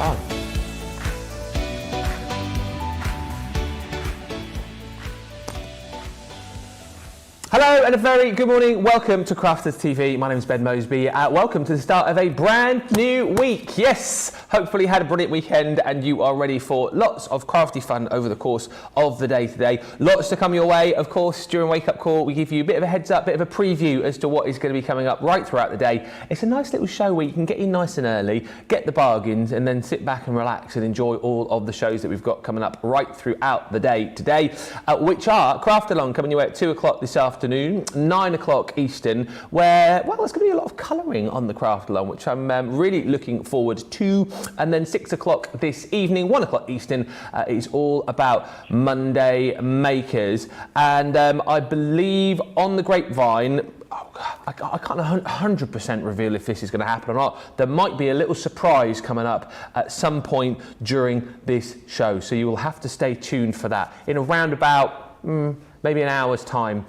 on. Hello and a very good morning. Welcome to Crafters TV. My name is Ben Moseby. Welcome to the start of a brand new week. Yes, hopefully you had a brilliant weekend and you are ready for lots of crafty fun over the course of the day today. Lots to come your way. Of course, during Wake Up Call, we give you a bit of a heads up, bit of a preview as to what is going to be coming up right throughout the day. It's a nice little show where you can get in nice and early, get the bargains, and then sit back and relax and enjoy all of the shows that we've got coming up right throughout the day today, which are Craft Along coming your way at 2 o'clock this afternoon. 9 o'clock Eastern, where, well, there's going to be a lot of colouring on the Craft Along, which I'm really looking forward to. And then 6 o'clock this evening, 1 o'clock Eastern, is all about Monday Makers. And I believe on the grapevine, I can't 100% reveal if this is going to happen or not. There might be a little surprise coming up at some point during this show. So you will have to stay tuned for that in around about maybe an hour's time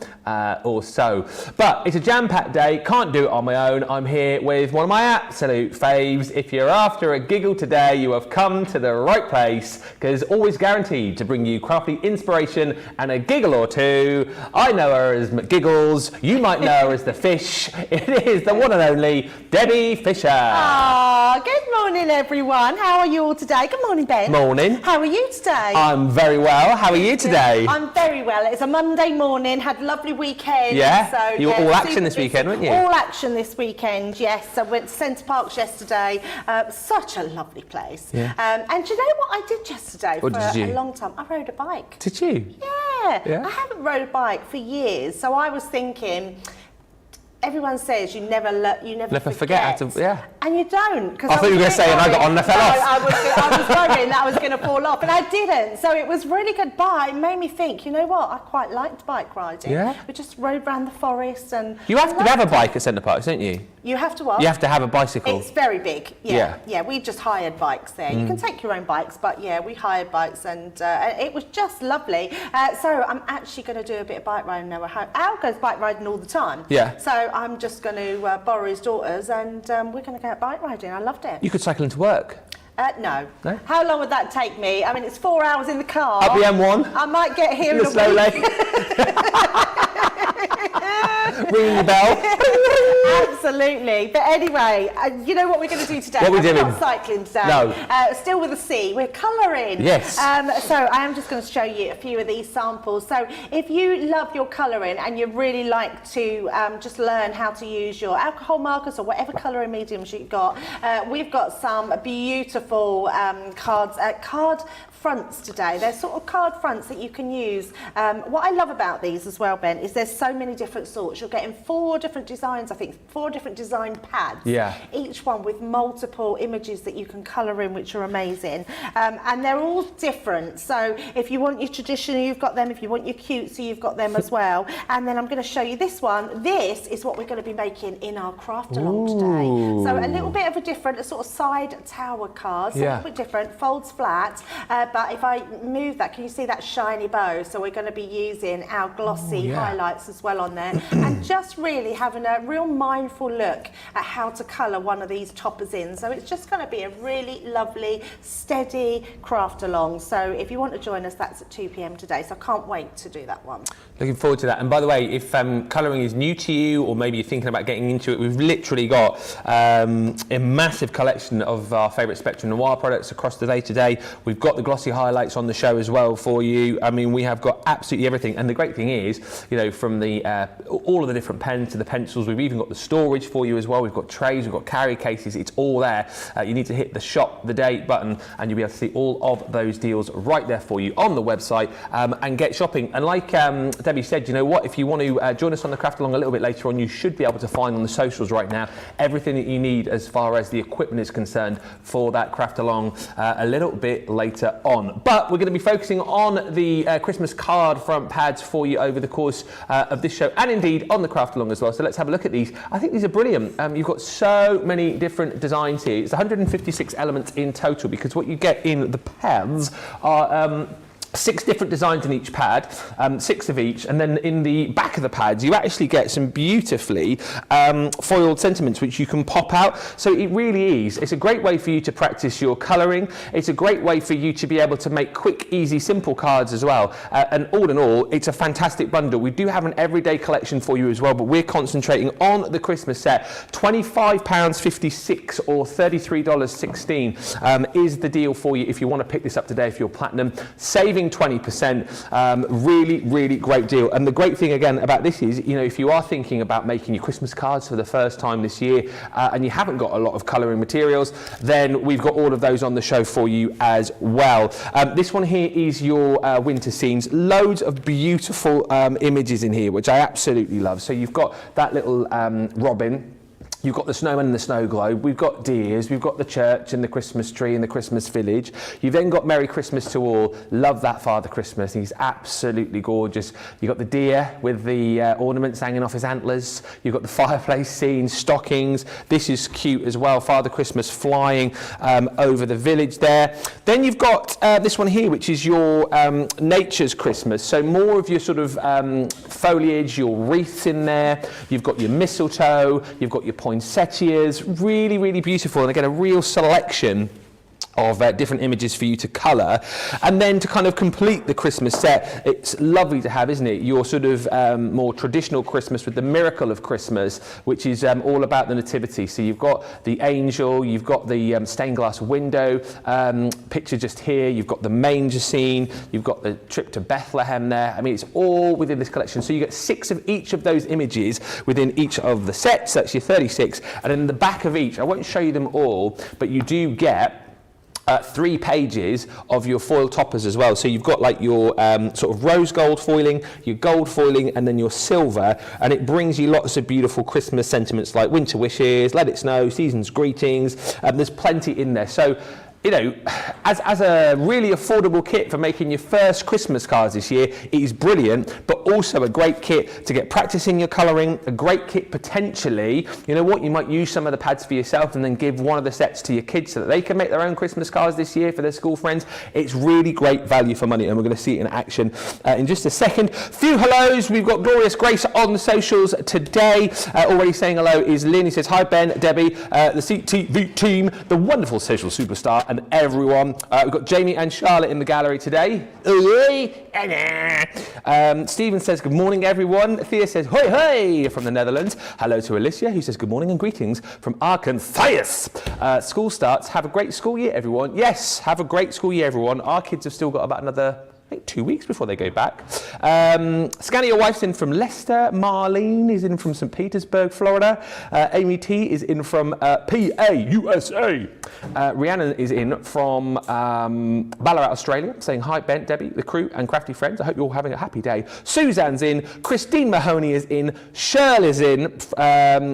or so. But it's a jam-packed day, can't do it on my own. I'm here with one of my absolute faves. If you're after a giggle today, you have come to the right place, because always guaranteed to bring you crafty inspiration and a giggle or two. I know her as McGiggles, you might know her as the Fish. It is the one and only Debbie Fisher. Ah, good morning everyone. How are you all today? Good morning, Ben. Morning. How are you today? I'm very well. How are you today? I'm very well. It's a Monday morning, had a lovely weekend. Yeah, so, you were all action this weekend, weren't you? All action this weekend, yes. I went to Centre Parks yesterday. Such a lovely place. Yeah. And do you know what I did yesterday What for did you? a long time? I rode a bike. Did you? Yeah. I haven't rode a bike for years, so I was thinking, everyone says you never forget how to, yeah. And you don't. I thought you were going to say, and I got on and I fell off. I was worrying that I was going to fall off, and I didn't. So it was really good. But it made me think, you know what? I quite liked bike riding. Yeah. We just rode around the forest and... You have to have a bike at Centre Parks, don't you? You have to what? You have to have a bicycle. It's very big, yeah. We just hired bikes there. You can take your own bikes, but yeah, we hired bikes, and it was just lovely. So I'm actually going to do a bit of bike riding now. Al goes bike riding all the time. Yeah. So I'm just going to borrow his daughters, and we're going to go bike riding. I loved it. You could cycle into work. No. No? How long would that take me? I mean, it's 4 hours in the car. Up the M1. I might get here in the a slow week. lane. Ringing the bell. Absolutely. But anyway, you know what we're going to do today? What are we doing? We're not cycling today. No. Still with a C. We're colouring. Yes. So I am just going to show you a few of these samples. So if you love your colouring and you really like to just learn how to use your alcohol markers or whatever colouring mediums you've got, we've got some beautiful card fronts today. They're sort of card fronts that you can use. What I love about these as well, Ben, is there's so many different sorts. You're getting 4 different designs, I think 4 different design pads. Yeah. Each one with multiple images that you can colour in, which are amazing. And they're all different. So if you want your traditional, you've got them. If you want your cutesy, you've got them as well. And then I'm going to show you this one. This is what we're going to be making in our craft along today. So a little bit of a sort of side tower card. So a little bit different, folds flat. But if I move that, can you see that shiny bow? So we're going to be using our glossy highlights as well on there, and just really having a real mindful look at how to colour one of these toppers in. So it's just going to be a really lovely, steady craft along. So if you want to join us, that's at 2 p.m. today. So I can't wait to do that one. Looking forward to that. And by the way, if colouring is new to you, or maybe you're thinking about getting into it, we've literally got a massive collection of our favourite Spectrum Noir products across the day today. We've got the glossy highlights on the show as well for you. I mean, we have got absolutely everything. And the great thing is, you know, from the all of the different pens to the pencils, we've even got the storage for you as well. We've got trays, we've got carry cases, it's all there. You need to hit the shop the date button and you'll be able to see all of those deals right there for you on the website, and get shopping. And like Debbie said, you know what, if you want to join us on the craft along a little bit later on, you should be able to find on the socials right now everything that you need as far as the equipment is concerned for that craft along a little bit later on. But we're going to be focusing on the Christmas card front pads for you over the course of this show, and indeed on the craft along as well. So let's have a look at these. I think these are brilliant. You've got so many different designs here. It's 156 elements in total, because what you get in the pads are 6 different designs in each pad, 6 of each, and then in the back of the pads you actually get some beautifully foiled sentiments which you can pop out. So it really is, it's a great way for you to practice your colouring. It's a great way for you to be able to make quick, easy, simple cards as well. And all in all, it's a fantastic bundle. We do have an everyday collection for you as well, but we're concentrating on the Christmas set. £25.56 or $33.16 is the deal for you if you want to pick this up today if you're platinum. Saving 20%, really great deal. And the great thing again about this is, you know, if you are thinking about making your Christmas cards for the first time this year and you haven't got a lot of colouring materials, then we've got all of those on the show for you as well. This one here is your winter scenes. Loads of beautiful images in here, which I absolutely love. So you've got that little robin. You've got the snowman and the snow globe, we've got deers, we've got the church and the Christmas tree and the Christmas village. You've then got Merry Christmas to all. Love that Father Christmas, he's absolutely gorgeous. You've got the deer with the ornaments hanging off his antlers. You've got the fireplace scene, stockings. This is cute as well, Father Christmas flying over the village there. Then you've got this one here, which is your nature's Christmas. So more of your sort of foliage, your wreaths in there. You've got your mistletoe, you've got your poinsettias, really beautiful, and again a real selection of different images for you to colour. And then to kind of complete the Christmas set, it's lovely to have, isn't it, your sort of more traditional Christmas with the miracle of Christmas, which is all about the nativity. So you've got the angel, you've got the stained glass window picture just here, you've got the manger scene, you've got the trip to Bethlehem there. I mean, it's all within this collection. So you get 6 of each of those images within each of the sets. That's your 36. And in the back of each, I won't show you them all, but you do get 3 pages of your foil toppers as well. So you've got like your sort of rose gold foiling, your gold foiling, and then your silver, and it brings you lots of beautiful Christmas sentiments like winter wishes, let it snow, season's greetings. There's plenty in there. So, you know, as a really affordable kit for making your first Christmas cards this year, it is brilliant, but also a great kit to get practicing your colouring, a great kit potentially, you know what, you might use some of the pads for yourself and then give one of the sets to your kids so that they can make their own Christmas cards this year for their school friends. It's really great value for money, and we're going to see it in action in just a second. Few hellos. We've got Glorious Grace on the socials today. Already saying hello is Lynn. He says, hi Ben, Debbie, the CTV team, the wonderful social superstar, and everyone. We've got Jamie and Charlotte in the gallery today. Stephen says, good morning everyone. Thea says, hoi hoi from the Netherlands. Hello to Alicia, who says, good morning and greetings from Arkansas. School starts. Have a great school year, everyone. Yes, have a great school year, everyone. Our kids have still got about another 2 weeks before they go back. Scanny, your wife's in from Leicester. Marlene is in from St. Petersburg, Florida. Amy T is in from PA, USA. Rhiannon is in from Ballarat, Australia, saying hi Ben, Debbie, the crew and crafty friends. I hope you're all having a happy day. Suzanne's in. Christine Mahoney is in. Shirley's in.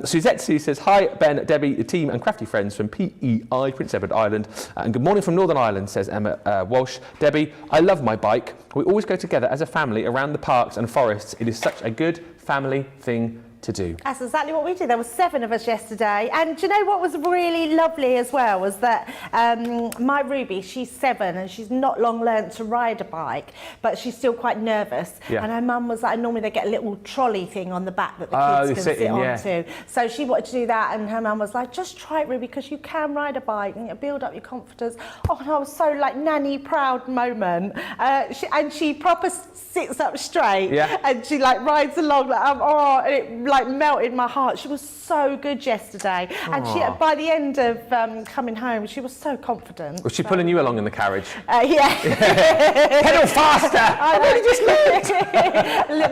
Suzette Sue says hi Ben, Debbie, the team and crafty friends from PEI, Prince Edward Island. And good morning from Northern Ireland, says Emma Walsh. Debbie, I love my bike. We always go together as a family around the parks and forests. It is such a good family thing to do. That's exactly what we did. There were 7 of us yesterday, and do you know what was really lovely as well was that my Ruby, she's 7 and she's not long learnt to ride a bike, but she's still quite nervous. Yeah. And her mum was like, normally they get a little trolley thing on the back that the kids can sit onto. So she wanted to do that, and her mum was like, just try it, Ruby, because you can ride a bike and it'll build up your confidence. Oh, and I was so like nanny proud moment. And she proper sits up straight, and she like rides along like and it like melted my heart. She was so good yesterday. Aww. And she, by the end of coming home, she was so confident. Was she pulling you along in the carriage? Yeah. Pedal faster! I really just looked.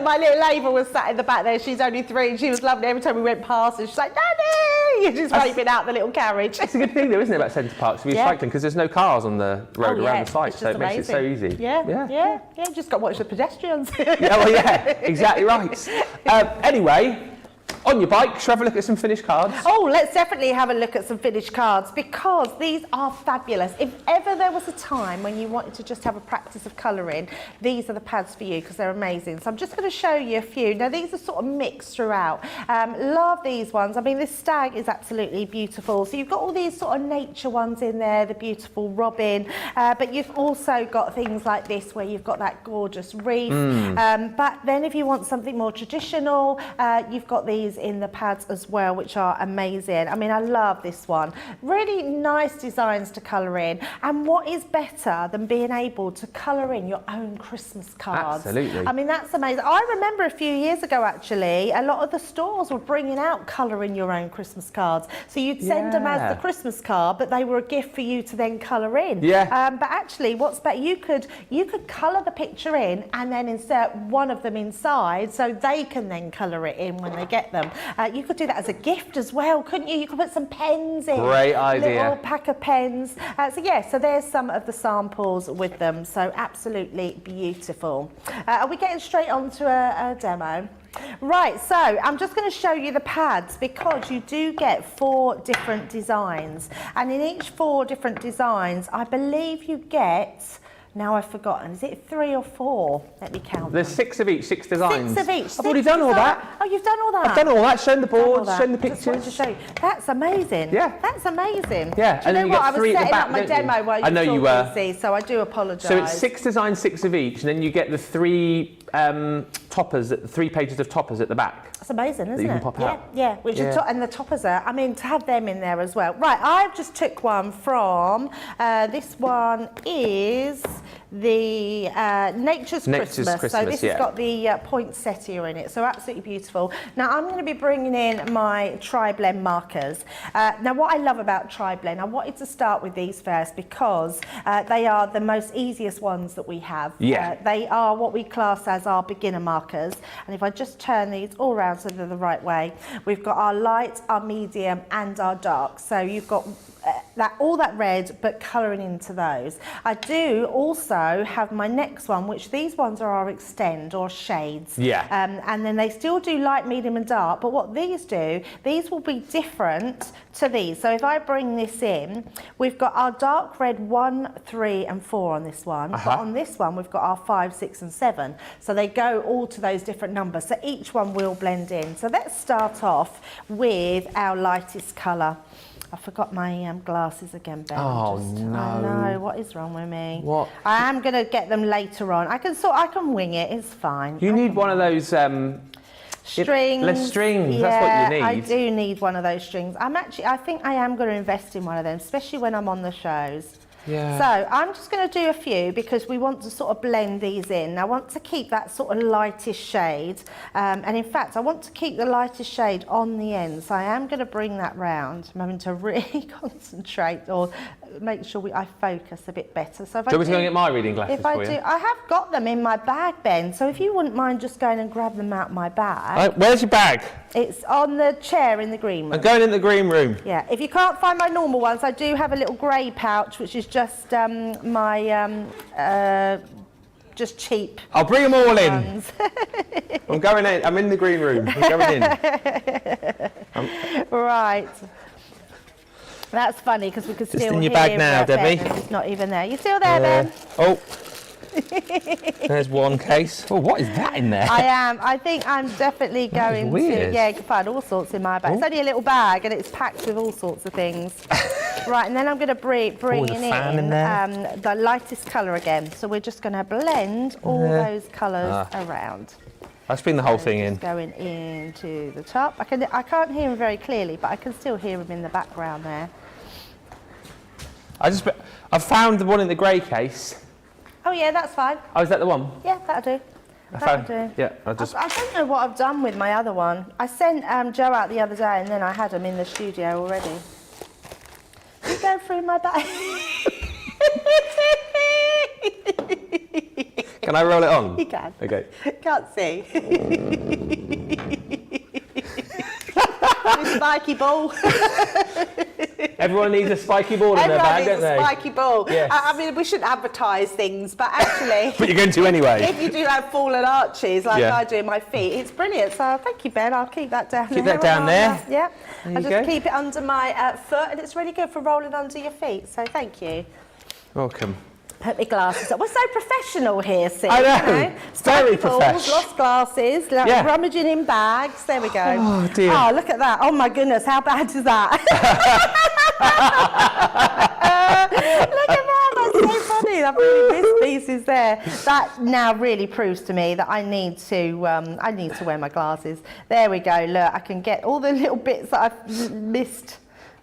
My little Ava was sat in the back there. She's only 3 and she was lovely. Every time we went past her, she's like, Nanny! You're just waving out the little carriage. It's a good thing though, isn't it, about Centre Parks to be cycling, because there's no cars on the road around the site, so it makes it so easy. Yeah, just got to watch the pedestrians. Exactly right. Anyway, On your bike, shall we have a look at some finished cards? Oh, let's definitely have a look at some finished cards because these are fabulous. If ever there was a time when you wanted to just have a practice of colouring, these are the pads for you because they're amazing. So I'm just going to show you a few. Now, these are sort of mixed throughout. Love these ones. I mean, this stag is absolutely beautiful. So you've got all these sort of nature ones in there, the beautiful robin, but you've also got things like this where you've got that gorgeous reef. But then if you want something more traditional, you've got these in the pads as well, which are amazing. I mean, I love this one. Really nice designs to colour in. And what is better than being able to colour in your own Christmas cards? Absolutely. I mean, that's amazing. I remember a few years ago, actually, a lot of the stores were bringing out colouring your own Christmas cards. So you'd send them as the Christmas card, but they were a gift for you to then colour in. But actually, what's better, you could colour the picture in and then insert one of them inside so they can then colour it in when they get them. You could do that as a gift as well, couldn't you? You could put some pens in. Great idea. Little pack of pens. So there's some of the samples with them. So absolutely beautiful. Are we getting straight on to a demo? Right, so I'm just going to show you the pads because you do get 4 different designs. And in each 4 different designs, I believe you get... Now I've forgotten. Is it 3 or 4? Let me count. There's 6 of each, 6 designs. 6 of each. I've already done all that. Oh, you've done all that? I've done all that. Shown the boards, shown the pictures. I just wanted to show you. That's amazing. Yeah. That's amazing. Yeah. Do you know what? I was setting up my don't you? demo while I know you you were. were talking, so I do apologise. So it's 6 designs, 6 of each, and then you get the 3 toppers, 3 pages of toppers at the back. That's amazing, isn't it? That you can pop out. Yeah, and the toppers are, I mean, to have them in there as well. Right, I've just took one from, this one is the Nature's Christmas. So this has got the poinsettia in it, so absolutely beautiful. Now I'm going to be bringing in my tri-blend markers. Now what I love about tri-blend, I wanted to start with these first because they are the most easiest ones that we have. They are what we class as our beginner markers, and if I just turn these all around so they're the right way, we've got our light, our medium and our dark. So you've got all that red but colouring into those. I do also have my next one, which these ones are our extend or shades. And then they still do light, medium and dark, but what these do, these will be different to these. So if I bring this in, we've got our dark red 1, 3 and 4 on this one, but on this one we've got our 5, 6 and 7. So they go all to those different numbers, so each one will blend in. So let's start off with our lightest colour. I forgot my glasses again, Ben. Oh, no. I know, what is wrong with me? What? I am going to get them later on. I can wing it, it's fine. You need one of those... strings. Less strings, that's what you need. I do need one of those strings. I think I am going to invest in one of them, especially when I'm on the shows. So I'm just going to do a few because we want to sort of blend these in. I want to keep that sort of lightest shade. And in fact, I want to keep the lightest shade on the end. So I am going to bring that round. I'm having to really concentrate or make sure I focus a bit better. So if do you want me to go and get my reading glasses for you? I have got them in my bag, Ben. So if you wouldn't mind just going and grab them out my bag. Where's your bag? It's on the chair in the green room. I'm going in the green room. Yeah, if you can't find my normal ones, I do have a little grey pouch, which is just my just cheap. I'll bring them all in. I'm going in. I'm in the green room. I'm going in. Right. That's funny because we could still hear in your bag now, Debbie. It's not even there. You still there, Ben? Oh. There's one case. Oh, what is that in there? I think I'm definitely going to. Yeah, you can find all sorts in my bag. It's only a little bag and it's packed with all sorts of things. Right, and then I'm going to bring in the lightest colour again. So we're just going to blend all those colours around. I'll spin the whole thing in. Going into the top. I can't hear him very clearly, but I can still hear him in the background there. I found the one in the grey case. Oh yeah, that's fine. Oh, is that the one? Yeah, that'll do. That'll do. Yeah, I don't know what I've done with my other one. I sent Joe out the other day and then I had them in the studio already. You go through my bag. Can I roll it on? You can. Okay. Can't see. Spiky ball. Everyone needs a spiky ball in their bag, don't they? Everyone needs a spiky ball. Yes. I mean, we shouldn't advertise things, but actually... But you're going to anyway. If you do like fallen arches, like I do in my feet, it's brilliant. So thank you, Ben. I'll keep that down there. Keep that down there. Yeah. There I you just go. keep it under my foot, and it's really good for rolling under your feet. So thank you. Welcome. Put my glasses on. We're so professional here, see? I know. You know? Very Spectacles, profesh. lost glasses, like rummaging in bags. There we go. Oh, dear. Oh, look at that. Oh, my goodness. How bad is that? Look at that. That's so funny. I've really missed pieces there. That now really proves to me that I need to wear my glasses. There we go. Look, I can get all the little bits that I've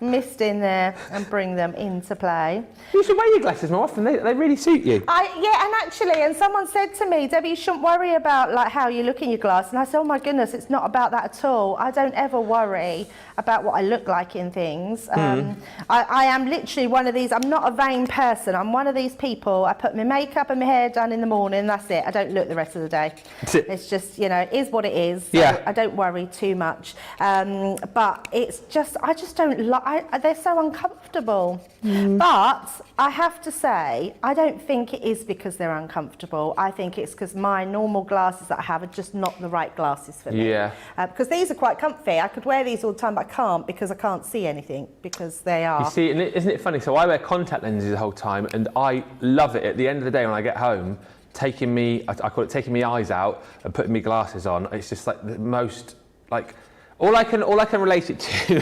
missed in there and bring them into play. You should wear your glasses more often. They really suit you. And someone said to me, Debbie, you shouldn't worry about like how you look in your glass. And I said, oh my goodness, it's not about that at all. I don't ever worry about what I look like in things. I am literally one of these, I'm not a vain person. I'm one of these people, I put my makeup and my hair done in the morning, that's it. I don't look the rest of the day. It's just, you know, it is what it is. So I don't worry too much. But it's just, I just don't like, they're so uncomfortable. But I have to say, I don't think it is because they're uncomfortable. I think it's because my normal glasses that I have are just not the right glasses for me. Because these are quite comfy. I could wear these all the time, but I can't because I can't see anything because they are. You see, and isn't it funny? So I wear contact lenses the whole time, and I love it. At the end of the day, when I get home, I call it taking my eyes out and putting my glasses on. It's just like the most like. All I can relate it to,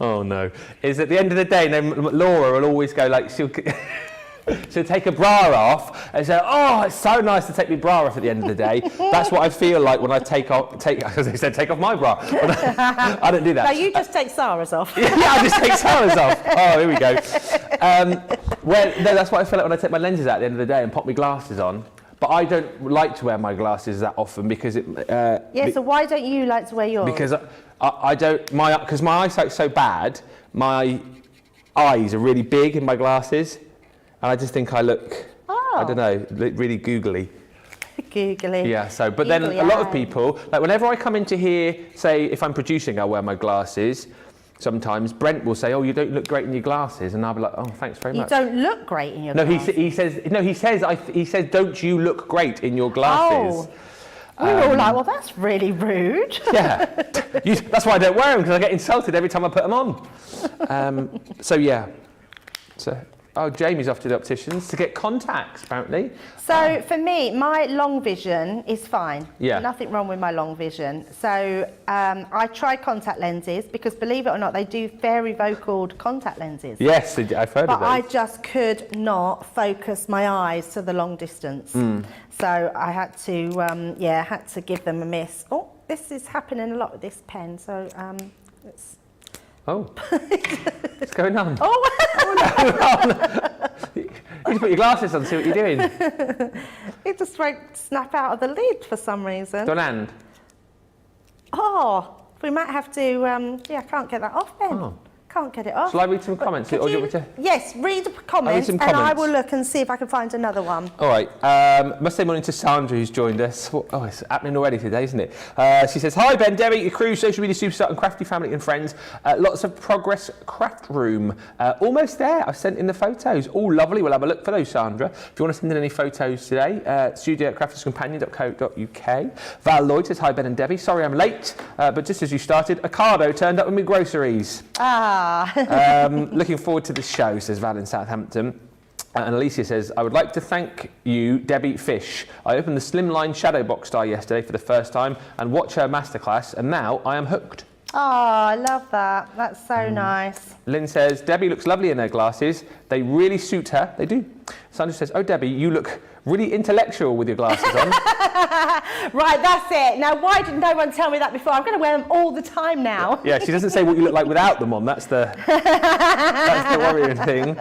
oh no, is at the end of the day, Laura will always go like, she'll take a bra off and say, oh, it's so nice to take my bra off at the end of the day. That's what I feel like when I take off my bra. I don't do that. No, you just take Sarah's off. Yeah, I just take Sarah's off. Oh, here we go. No, that's what I feel like when I take my lenses out at the end of the day and pop my glasses on. But I don't like to wear my glasses that often because it... so why don't you like to wear yours? Because I don't... Because my eyesight's so bad, my eyes are really big in my glasses, and I just think I look, I don't know, really googly. Googly. Yeah, so... But then a lot of people... Like, whenever I come into here, say, if I'm producing, I'll wear my glasses. Sometimes Brent will say, oh, you don't look great in your glasses, and I'll be like, oh, thanks very much. You don't look great in your glasses? He says, don't you look great in your glasses? Oh, we were all like, well, that's really rude. Yeah, that's why I don't wear them, because I get insulted every time I put them on. Oh, Jamie's off to the opticians to get contacts, apparently. So for me, my long vision is fine. Yeah. Nothing wrong with my long vision. So I try contact lenses because, believe it or not, they do varifocal contact lenses. Yes, I've heard of But those. I just could not focus my eyes to the long distance. So I had to give them a miss. Oh, this is happening a lot with this pen. So let's... Oh, what's going on? You need to put your glasses on and see what you're doing. It just won't snap out of the lid for some reason. Don't hand. Oh, we might have to, I can't get that off then. Oh. Can't get it off. Shall I read some comments? Or do you want me to? Yes, read the comments, and I will look and see if I can find another one. All right. Must say morning to Sandra, who's joined us. Oh, it's happening already today, isn't it? She says, hi, Ben, Debbie, your crew, social media superstar and crafty family and friends. Lots of progress craft room. Almost there. I've sent in the photos. All lovely. We'll have a look for those, Sandra. If you want to send in any photos today, studio@crafterscompanion.co.uk. Val Lloyd says, hi, Ben and Debbie. Sorry I'm late, but just as you started, Ocado turned up with me groceries. Looking forward to the show, says Val in Southampton. And Alicia says, I would like to thank you, Debbie Fish. I opened the Slimline Shadow Box die yesterday for the first time and watched her masterclass, and now I am hooked. Oh, I love that. That's so nice. Lynn says, Debbie looks lovely in her glasses. They really suit her. They do. Sandra says, oh, Debbie, you look really intellectual with your glasses on. Right, that's it. Now, why didn't no one tell me that before? I'm going to wear them all the time now. Yeah, she doesn't say what you look like without them on. That's the worrying thing.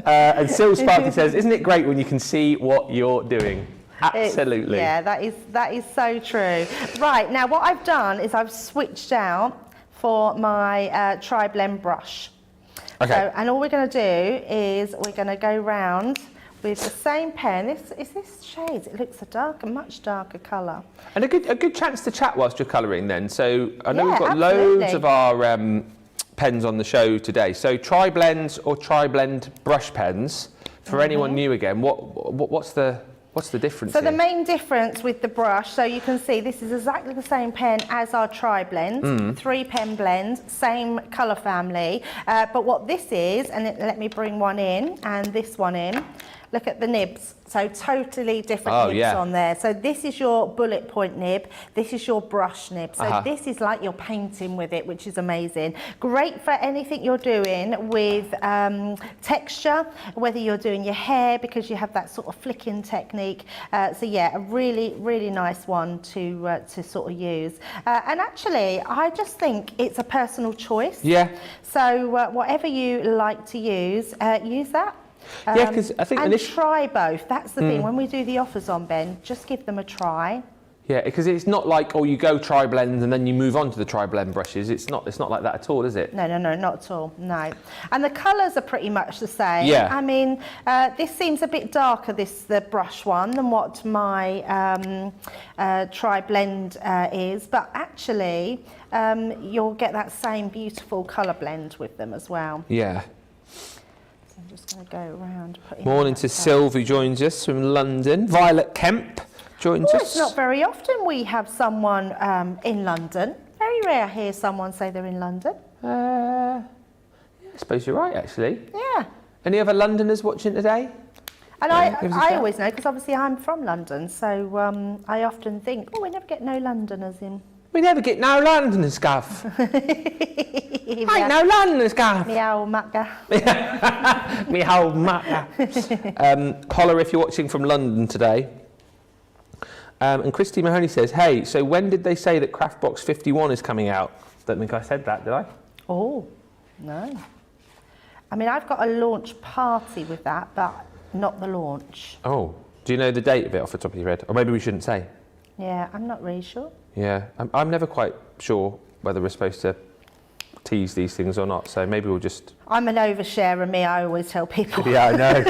And Sil Sparky says, isn't it great when you can see what you're doing? Absolutely. That is so true. Right, now what I've done is I've switched out for my tri-blend brush. Okay. So, and all we're going to do is we're going to go round with the same pen. Is this shades? It looks a much darker colour. And a good chance to chat whilst you're colouring then. So I know Yeah, we've got absolutely. loads of our pens on the show today. So tri-blends or tri-blend brush pens. For anyone new again, what's the difference So here? the main difference with the brush, so you can see this is exactly the same pen as our tri-blend, 3 pen blend, same colour family. But what this is, and let me bring one in and this one in, look at the nibs. So totally different nibs on there. So this is your bullet point nib, this is your brush nib. So this is like you're painting with it, which is amazing. Great for anything you're doing with texture, whether you're doing your hair, because you have that sort of flicking technique. So yeah, a really, really nice one to sort of use. And actually, I just think it's a personal choice. Yeah. So whatever you like to use that. Yeah, because I think and try both. That's the thing. When we do the offers on, Ben, just give them a try. Yeah, because it's not like, oh, you go tri-blend and then you move on to the tri-blend brushes. It's not like that at all, is it? No, not at all. No. And the colours are pretty much the same. Yeah. I mean, this seems a bit darker, the brush one, than what my tri-blend is. But actually, you'll get that same beautiful colour blend with them as well. Yeah. I'm just going to go around. Morning to Sylv, who joins us from London. Violet Kemp joins us. It's not very often we have someone in London. Very rare I hear someone say they're in London. I suppose you're right, actually. Yeah. Any other Londoners watching today? And I always know, because obviously I'm from London, so I often think, oh, we never get no Londoners in. We never get no Londoners, Gav. Ain't no Londoners, Gav. Me old mucker. Me old mucker. Holler if you're watching from London today. And Christy Mahoney says, hey, so when did they say that Craftbox 51 is coming out? Don't think I said that, did I? Oh, no. I mean, I've got a launch party with that, but not the launch. Oh, do you know the date of it off the top of your head? Or maybe we shouldn't say. Yeah, I'm not really sure. Yeah, I'm never quite sure whether we're supposed to tease these things or not, so maybe we'll just... I'm an oversharer, me, I always tell people. Yeah, I know.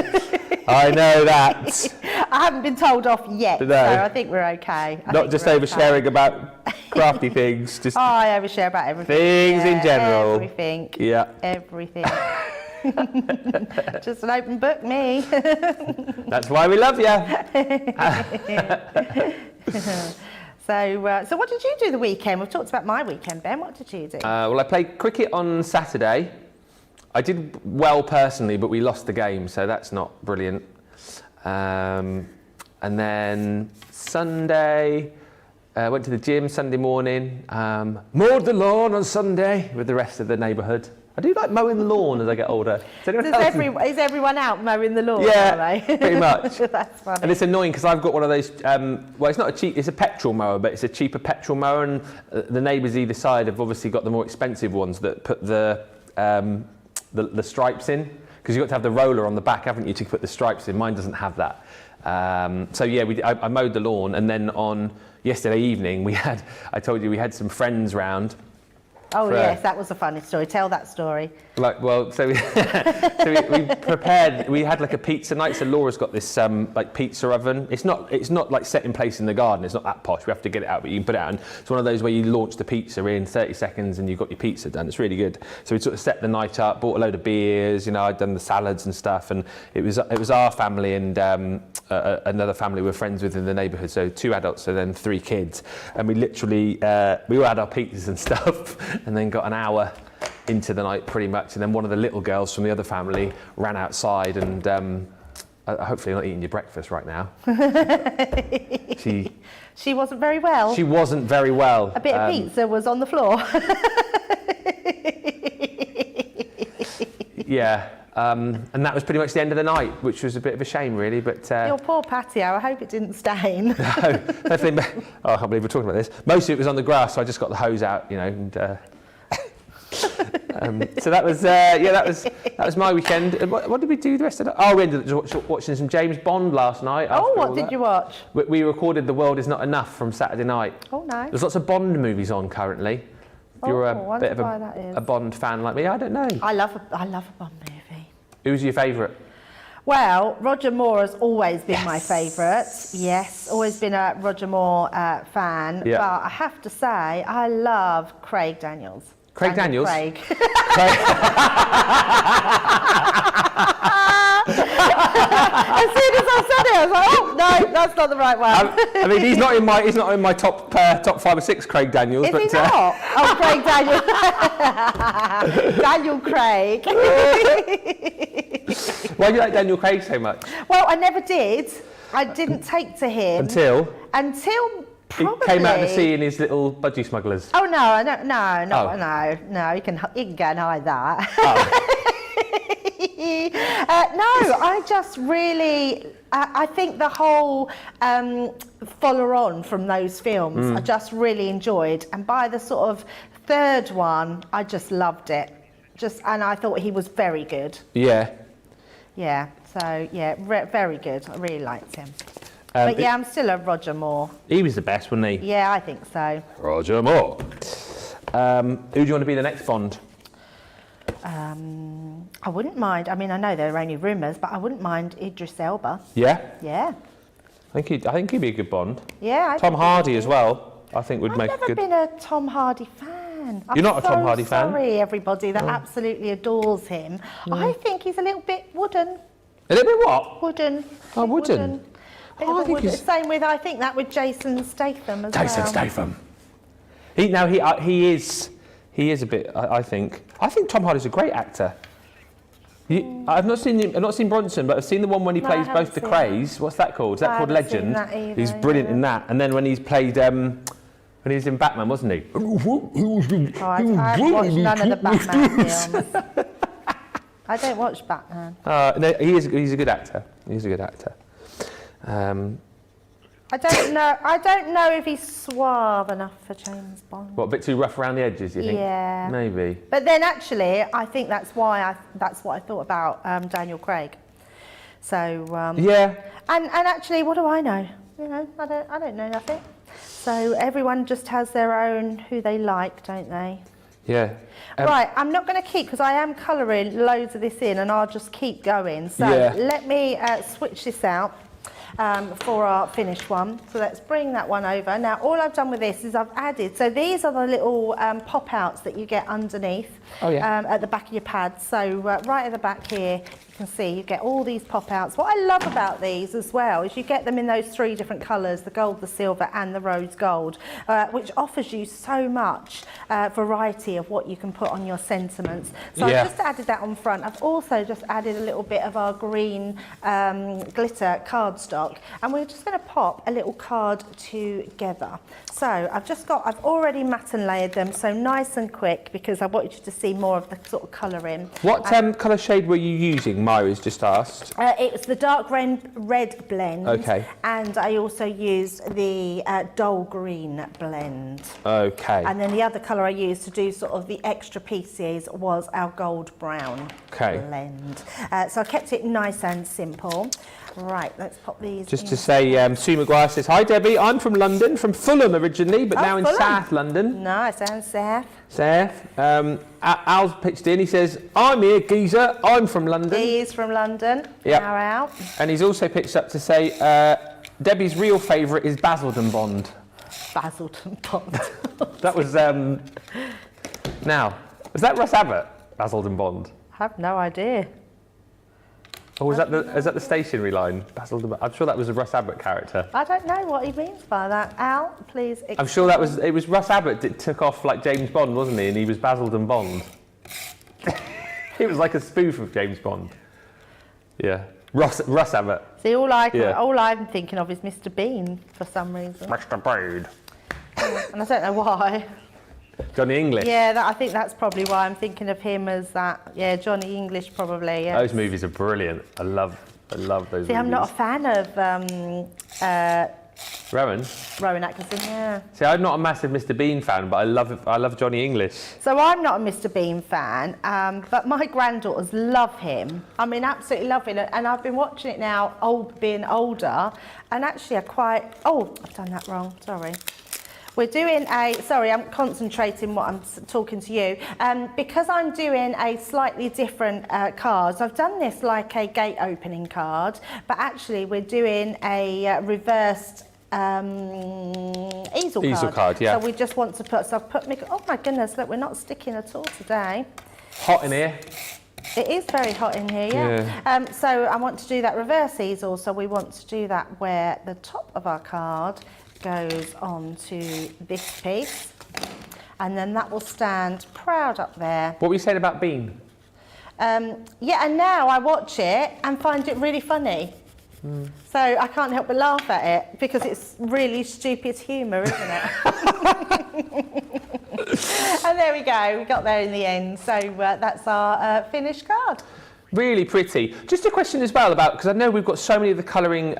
I know that. I haven't been told off yet, No. so I think we're okay. Not just oversharing about crafty things, just I overshare about everything. things in general. Everything. Yeah. Everything. Just an open book, me. That's why we love you. So what did you do the weekend? We've talked about my weekend, Ben. What did you do? Well, I played cricket on Saturday. I did well personally, but we lost the game, so that's not brilliant. And then Sunday, went to the gym Sunday morning, mowed the lawn on Sunday with the rest of the neighbourhood. I do like mowing the lawn as I get older. Is everyone out mowing the lawn? Yeah, are they? pretty much. That's funny. And it's annoying because I've got one of those, well, it's not a cheap, it's a petrol mower, but it's a cheaper petrol mower, and the neighbours either side have obviously got the more expensive ones that put the stripes in, because you've got to have the roller on the back, haven't you, to put the stripes in. Mine doesn't have that. So yeah, I mowed the lawn, and then on yesterday evening I told you we had some friends round. Oh yes, that was a funny story. Tell that story. Like, well, so we prepared. We had like a pizza night. So Laura's got this like pizza oven. It's not like set in place in the garden. It's not that posh. We have to get it out, but you can put it out. And it's one of those where you launch the pizza in 30 seconds and you've got your pizza done. It's really good. So we sort of set the night up, bought a load of beers. You know, I'd done the salads and stuff, and it was our family and another family we're friends with in the neighbourhood. So 2 adults and then 3 kids, and we literally we all had our pizzas and stuff. And then got an hour into the night pretty much, and then one of the little girls from the other family ran outside, and hopefully not eating your breakfast right now. She wasn't very well. She wasn't very well. A bit of pizza was on the floor. Yeah, and that was pretty much the end of the night, which was a bit of a shame really, but... Your poor patio, I hope it didn't stain. No, definitely. Oh, I can't believe we're talking about this. Most of it was on the grass, so I just got the hose out, you know, and... so that was that was my weekend. What did we do the rest of the? Oh, we ended up watching some James Bond last night. Oh, what did you watch? We recorded The World Is Not Enough from Saturday night. Oh, nice. There's lots of Bond movies on currently. If you're a bit of a Bond fan like me, I don't know. I love a Bond movie. Who's your favourite? Well, Roger Moore has always been my favourite. Yes, always been a Roger Moore fan. Yeah. But I have to say, I love Craig Daniels. Craig Daniels? Craig. As soon as I said it, I was like, oh, no, that's not the right one. I mean, he's not in my top 5 or 6 Craig Daniels. Is but, he not? Oh, Craig Daniel. Daniel Craig. Why do you like Daniel Craig so much? Well, I never did. I didn't take to him. Until Probably. he came out in the sea in his little budgie smugglers. Oh no, no. You can go and hide that. Oh. No, I just really, I think the whole follow on from those films, I just really enjoyed. And by the sort of third one, I just loved it. And I thought he was very good. Yeah. Yeah. So yeah, very good. I really liked him. But yeah, I'm still a Roger Moore. He was the best, wasn't he? Yeah, I think so. Roger Moore. Who do you want to be the next Bond? I wouldn't mind. I mean, I know there are only rumours, but I wouldn't mind Idris Elba. Yeah. Yeah. I think he'd be a good Bond. Yeah. Tom Hardy as well. I think would make a good. I've never been a Tom Hardy fan. You're not a Tom Hardy fan? Sorry, everybody that absolutely adores him. I think he's a little bit wooden. A little bit what? Wooden. Oh, wooden. I think same with that with Jason Statham as well. Jason Statham. He is a bit. I think Tom Hardy's a great actor. I've not seen Bronson, but I've seen the one when he plays both the Krays. What's that called? Is that called Legend? He's brilliant in that. And then when he's played, when he was in Batman, wasn't he? I've watched none of the Batman films. I don't watch Batman. No, he's a good actor. He's a good actor. I don't know if he's suave enough for James Bond. What, a bit too rough around the edges, you think? Yeah. Maybe. But then actually, I think that's what I thought about Daniel Craig. So yeah. And actually, what do I know? You know, I don't know nothing. So everyone just has their own who they like, don't they? Yeah. Right, I'm not going to keep, because I am colouring loads of this in, and I'll just keep going. So let me switch this out for our finished one. So let's bring that one over. Now, all I've done with this is I've added, so these are the little pop-outs that you get underneath at the back of your pad. So right at the back here, you can see you get all these pop-outs. What I love about these as well is you get them in those 3 different colours, the gold, the silver and the rose gold, which offers you so much variety of what you can put on your sentiments. So I've just added that on front. I've also just added a little bit of our green glitter cardstock, and we're just going to pop a little card together. So I've already matte and layered them, so nice and quick, because I want you to see more of the sort of colouring. What colour shade were you using? Myra's just asked. It's the dark red blend. Okay. And I also used the dull green blend. Okay. And then the other colour I used to do sort of the extra pieces was our gold brown blend. So I kept it nice and simple. Right, let's pop these just to say, Sue McGuire says, hi Debbie, I'm from London, from Fulham originally, but now in South London. Nice, and South. Al's pitched in, he says, I'm here, geezer, I'm from London. He is from London, now out. And he's also pitched up to say, Debbie's real favourite is Basildon Bond. Basildon Bond. That was, now, was that Russ Abbott, Basildon Bond? I have no idea. Or is that the stationery line? Basildon, I'm sure that was a Russ Abbott character. I don't know what he means by that. Al, please explain. I'm sure it was Russ Abbott that took off like James Bond, wasn't he? And he was Basildon Bond. It was like a spoof of James Bond. Yeah. Russ Abbott. See, all I'm thinking of is Mr. Bean for some reason. Mr. Bean. And I don't know why. Johnny English. Yeah, I think that's probably why I'm thinking of him as that. Yeah, Johnny English probably. Yeah. Those movies are brilliant. I love those movies. See, I'm not a fan of Rowan Atkinson. Yeah. See, I'm not a massive Mr. Bean fan, but I love Johnny English. So I'm not a Mr. Bean fan, but my granddaughters love him. I mean, absolutely love him, and I've been watching it now, being older, and actually I've done that wrong. Sorry. We're doing I'm concentrating what I'm talking to you. Because I'm doing a slightly different card, so I've done this like a gate opening card, but actually we're doing a reversed easel card. Easel card, yeah. So we just want to put, so I've put, oh my goodness, look, we're not sticking at all today. Hot in here. It is very hot in here, yeah. So I want to do that reverse easel, so we want to do that where the top of our card goes onto this piece, and then that will stand proud up there. What were you saying about Bean? Yeah, and now I watch it and find it really funny. So I can't help but laugh at it because it's really stupid humour, isn't it? And there we go, we got there in the end. So that's our finished card. Really pretty. Just a question as well about, because I know we've got so many of the colouring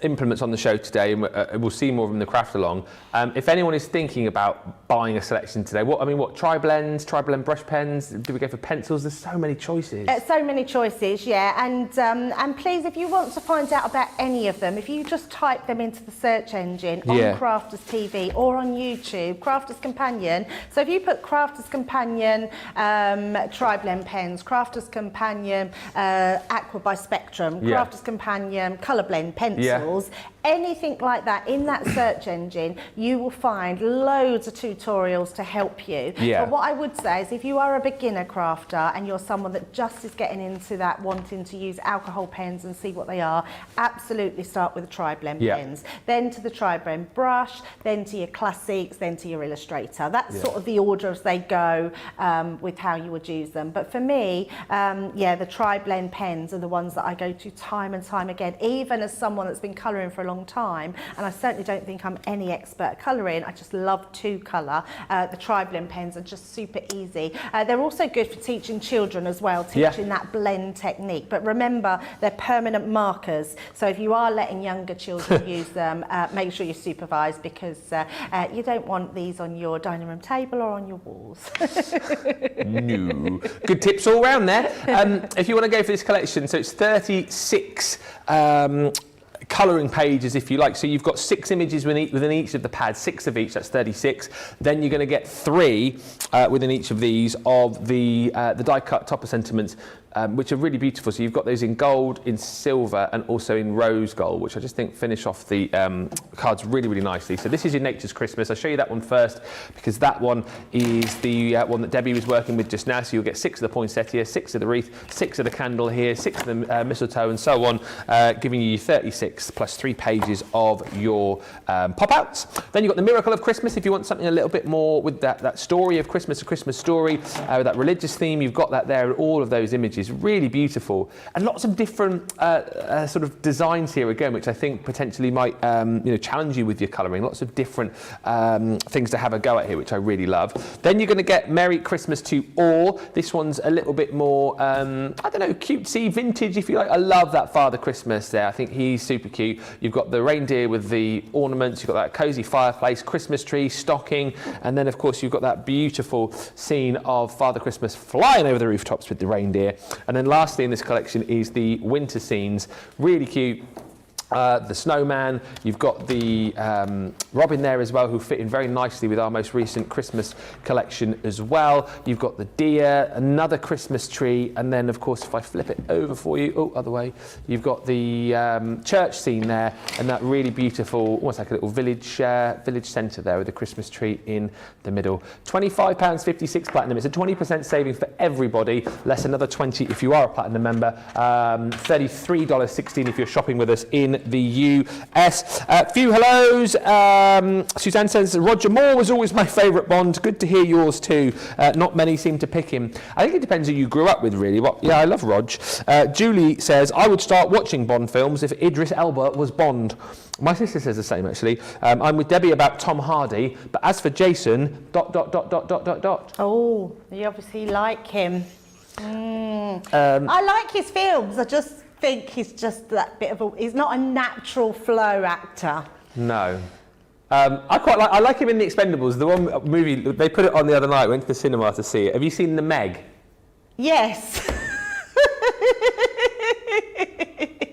implements on the show today, and we'll see more of them in the craft along. If anyone is thinking about buying a selection today, what tri-blends, tri-blend brush pens, do we go for pencils? There's so many choices. So many choices, yeah. And please, if you want to find out about any of them, if you just type them into the search engine on Crafters TV or on YouTube, Crafters Companion. So if you put Crafters Companion tri-blend pens, Crafters Companion Aqua by Spectrum, Crafters Companion colour blend pencils, anything like that in that search engine, you will find loads of tutorials to help you. But what I would say is if you are a beginner crafter and you're someone that just is getting into that, wanting to use alcohol pens and see what they are, absolutely start with the tri-blend pens, then to the tri-blend brush, then to your classics, then to your Illustrator. That's sort of the order as they go with how you would use them. But for me, the tri-blend pens are the ones that I go to time and time again, even as someone that's been colouring for a long time, and I certainly don't think I'm any expert at colouring. I just love to colour. The tri-blend pens are just super easy. They're also good for teaching children as well, teaching that blend technique. But remember, they're permanent markers. So if you are letting younger children use them, make sure you supervise, because you don't want these on your dining room table or on your walls. No. Good tips all round there. If you want to go for this collection, so it's 36 colouring pages, if you like. So you've got 6 images within each of the pads, 6 of each, that's 36. Then you're going to get 3 within each of these of the die-cut topper sentiments, which are really beautiful. So you've got those in gold, in silver, and also in rose gold, which I just think finish off the cards really, really nicely. So this is your Nature's Christmas. I'll show you that one first, because that one is the one that Debbie was working with just now. So you'll get 6 of the poinsettia, 6 of the wreath, 6 of the candle here, 6 of the mistletoe, and so on, giving you 36 plus 3 pages of your pop-outs. Then you've got the Miracle of Christmas, if you want something a little bit more with that story of Christmas, a Christmas story, with that religious theme. You've got that there, all of those images. Really beautiful, and lots of different sort of designs here again, which I think potentially might challenge you with your colouring. Lots of different things to have a go at here, which I really love. Then you're going to get Merry Christmas to All. This one's a little bit more I don't know, cutesy, vintage, if you like. I love that Father Christmas there. I think he's super cute. You've got the reindeer with the ornaments. You've got that cosy fireplace, Christmas tree, stocking, and then of course you've got that beautiful scene of Father Christmas flying over the rooftops with the reindeer. And then lastly in this collection is the winter scenes. Really cute. The snowman, you've got the robin there as well, who fit in very nicely with our most recent Christmas collection as well. You've got the deer, another Christmas tree, and then of course if I flip it over for you, other way, you've got the church scene there, and that really beautiful, almost like a little village centre there with the Christmas tree in the middle. £25.56 platinum. It's a 20% saving for everybody, less another 20 if you are a platinum member. $33.16 if you're shopping with us in the US. Few hellos. Suzanne says, Roger Moore was always my favourite Bond. Good to hear yours too. Not many seem to pick him. I think it depends who you grew up with, really. Yeah, I love Rog. Julie says, I would start watching Bond films if Idris Elba was Bond. My sister says the same, actually. I'm with Debbie about Tom Hardy, but as for Jason, ... Oh, you obviously like him. I like his films. I just think he's just that bit of he's not a natural flow actor. No. I like him in The Expendables, the one movie, they put it on the other night, went to the cinema to see it. Have you seen The Meg? Yes.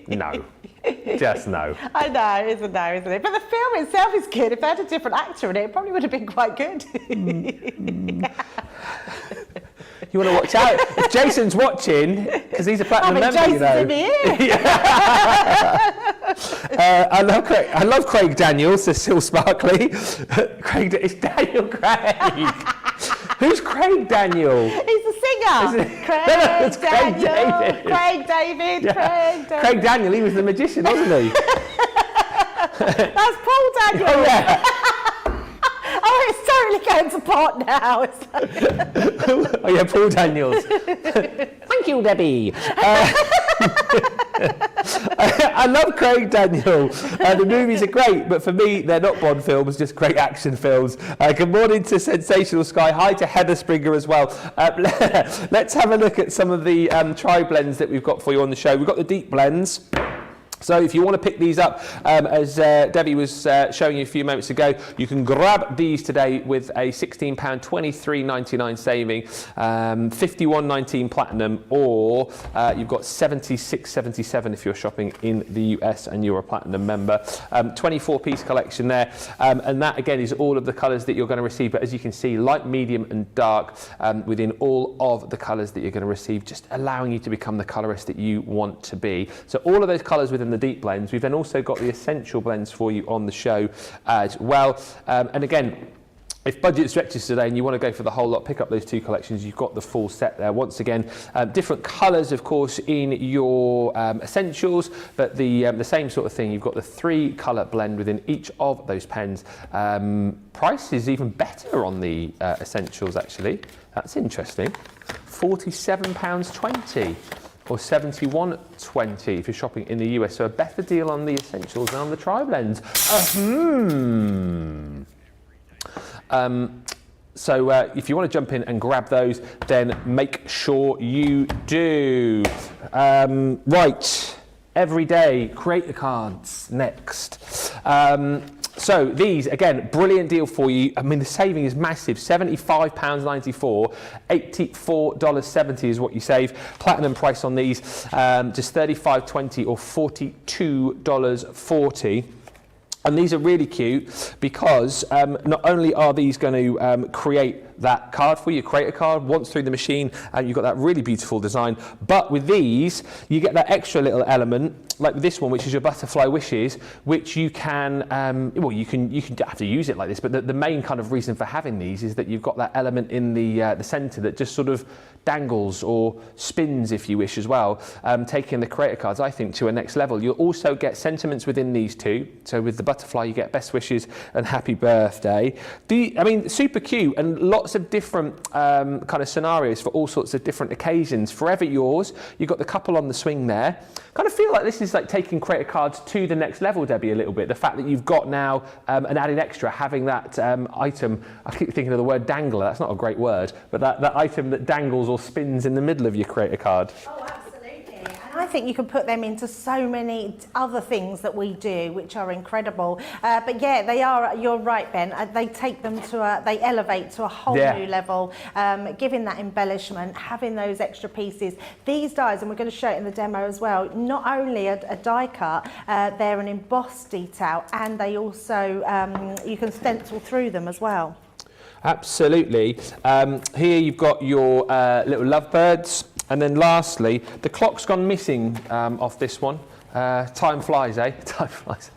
No. Just no. I know, it's a no, isn't it? But the film itself is good. If they had a different actor in it, it probably would have been quite good. You want to watch out. If Jason's watching, because he's a platinum member, Jason's in the ear. I love Craig Daniels, they're still sparkly. It's Daniel Craig. Who's Craig Daniel? He's a singer. It's Craig David. Craig David. Yeah. Craig David. Craig Daniel, he was the magician, wasn't he? That's Paul Daniel. Oh, yeah. Oh, it's totally going to pot now. Oh yeah, Paul Daniels. Thank you, Debbie. I love Craig Daniel. The movies are great, but for me, they're not Bond films, just great action films. Good morning to Sensational Sky. Hi to Heather Springer as well. Let's have a look at some of the tri-blends that we've got for you on the show. We've got the deep blends. So if you want to pick these up, as Debbie was showing you a few moments ago, you can grab these today with a £16, £23.99 saving, £51.19 platinum, or you've got £76.77 if you're shopping in the US and you're a platinum member. 24-piece collection there, and that again is all of the colours that you're going to receive. But as you can see, light, medium and dark within all of the colours that you're going to receive, just allowing you to become the colourist that you want to be. So all of those colours within the deep blends. We've then also got the essential blends for you on the show as well. And again, if budget stretches today and you want to go for the whole lot, pick up those two collections. You've got the full set there. Once again, different colours, of course, in your essentials, but the same sort of thing. You've got the 3 colour blend within each of those pens. Price is even better on the essentials, actually. That's interesting. £47.20. or $71.20 if you're shopping in the US. So a better deal on the essentials than on the tri-blends. So if you want to jump in and grab those, then make sure you do. Right, everyday creator cards next. So these, again, brilliant deal for you. I mean, the saving is massive, £75.94, $84.70 is what you save. Platinum price on these, just $35.20 or $42.40. And these are really cute because not only are these going to create that card for you, create a card once through the machine, and you've got that really beautiful design, but with these you get that extra little element, like with this one, which is your butterfly wishes, which you can well, you can have to use it like this, but the main kind of reason for having these is that you've got that element in the center that just sort of dangles or spins, if you wish, as well, taking the creator cards, I think, to a next level. You'll also get sentiments within these two. So with the butterfly, you get best wishes and happy birthday. I mean, super cute, and lots of different kind of scenarios for all sorts of different occasions. Forever yours. You've got the couple on the swing there. Kind of feel like this is like taking creator cards to the next level, Debbie, a little bit. The fact that you've got now an added extra, having that item, I keep thinking of the word dangler, that's not a great word, but that item that dangles or spins in the middle of your creator card. Oh, absolutely. And I think you can put them into so many other things that we do, which are incredible. But yeah, they are, you're right, Ben, they take them to they elevate to a whole new level, giving that embellishment, having those extra pieces. These dies, and we're going to show it in the demo as well, not only a die cut, they're an embossed detail, and they also, you can stencil through them as well. Absolutely. Here you've got your little lovebirds, and then lastly, the clock's gone missing off this one. Time flies, eh? Time flies.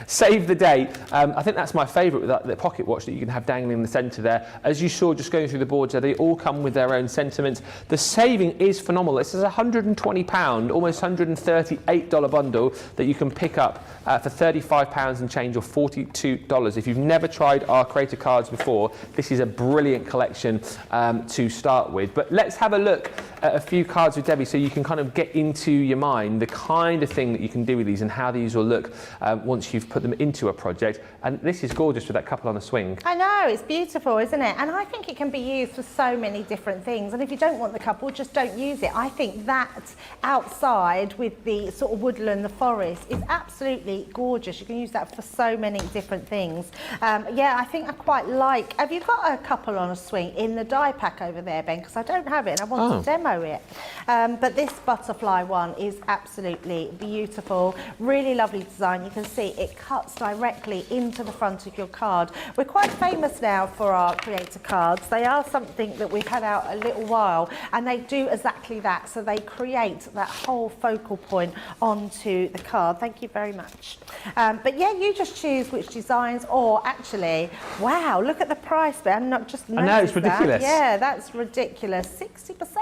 Save the date. I think that's my favourite with the pocket watch that you can have dangling in the centre there. As you saw just going through the boards there, they all come with their own sentiments. The saving is phenomenal. This is a £120, almost $138 bundle that you can pick up for £35 and change or $42. If you've never tried our creator cards before, this is a brilliant collection to start with. But let's have a look at a few cards with Debbie so you can kind of get into your mind the kind of thing that you can do with these and how these will look once you've put them into a project. And this is gorgeous with that couple on a swing. I know, it's beautiful, isn't it? And I think it can be used for so many different things. And if you don't want the couple, just don't use it. I think that outside with the sort of woodland, the forest, is absolutely gorgeous. You can use that for so many different things. Yeah, I think I quite like... Have you got a couple on a swing in the die pack over there, Ben? Because I don't have it and I want to demo it. But this butterfly one is is absolutely beautiful. Really lovely design. You can see it cuts directly into the front of your card. We're quite famous now for our creator cards. They are something that we've had out a little while, and they do exactly that. So they create that whole focal point onto the card. Thank you very much. But yeah, you just choose which designs, or actually, wow, look at the price, Ben. Not just I know, it's ridiculous. Yeah, that's ridiculous. 60%.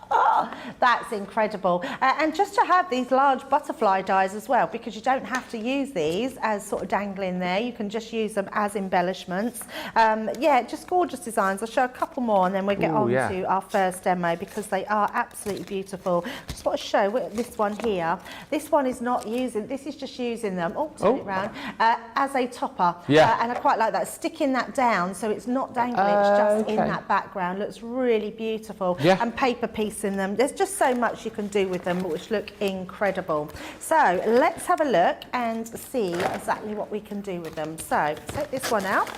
Oh, that's incredible. And just to have these large butterfly dies as well, because you don't have to use these as sort of dangling there. You can just use them as embellishments. Yeah, just gorgeous designs. I'll show a couple more and then we'll get on to our first demo, because they are absolutely beautiful. Just want to show this one here. This one is not using, this is just using them, turn it round, as a topper. Yeah. And I quite like that, sticking that down so it's not dangling, it's just in that background. Looks really beautiful. Yeah. And paper piece in them. There's just so much you can do with them which look incredible. So let's have a look and see exactly what we can do with them. So take this one out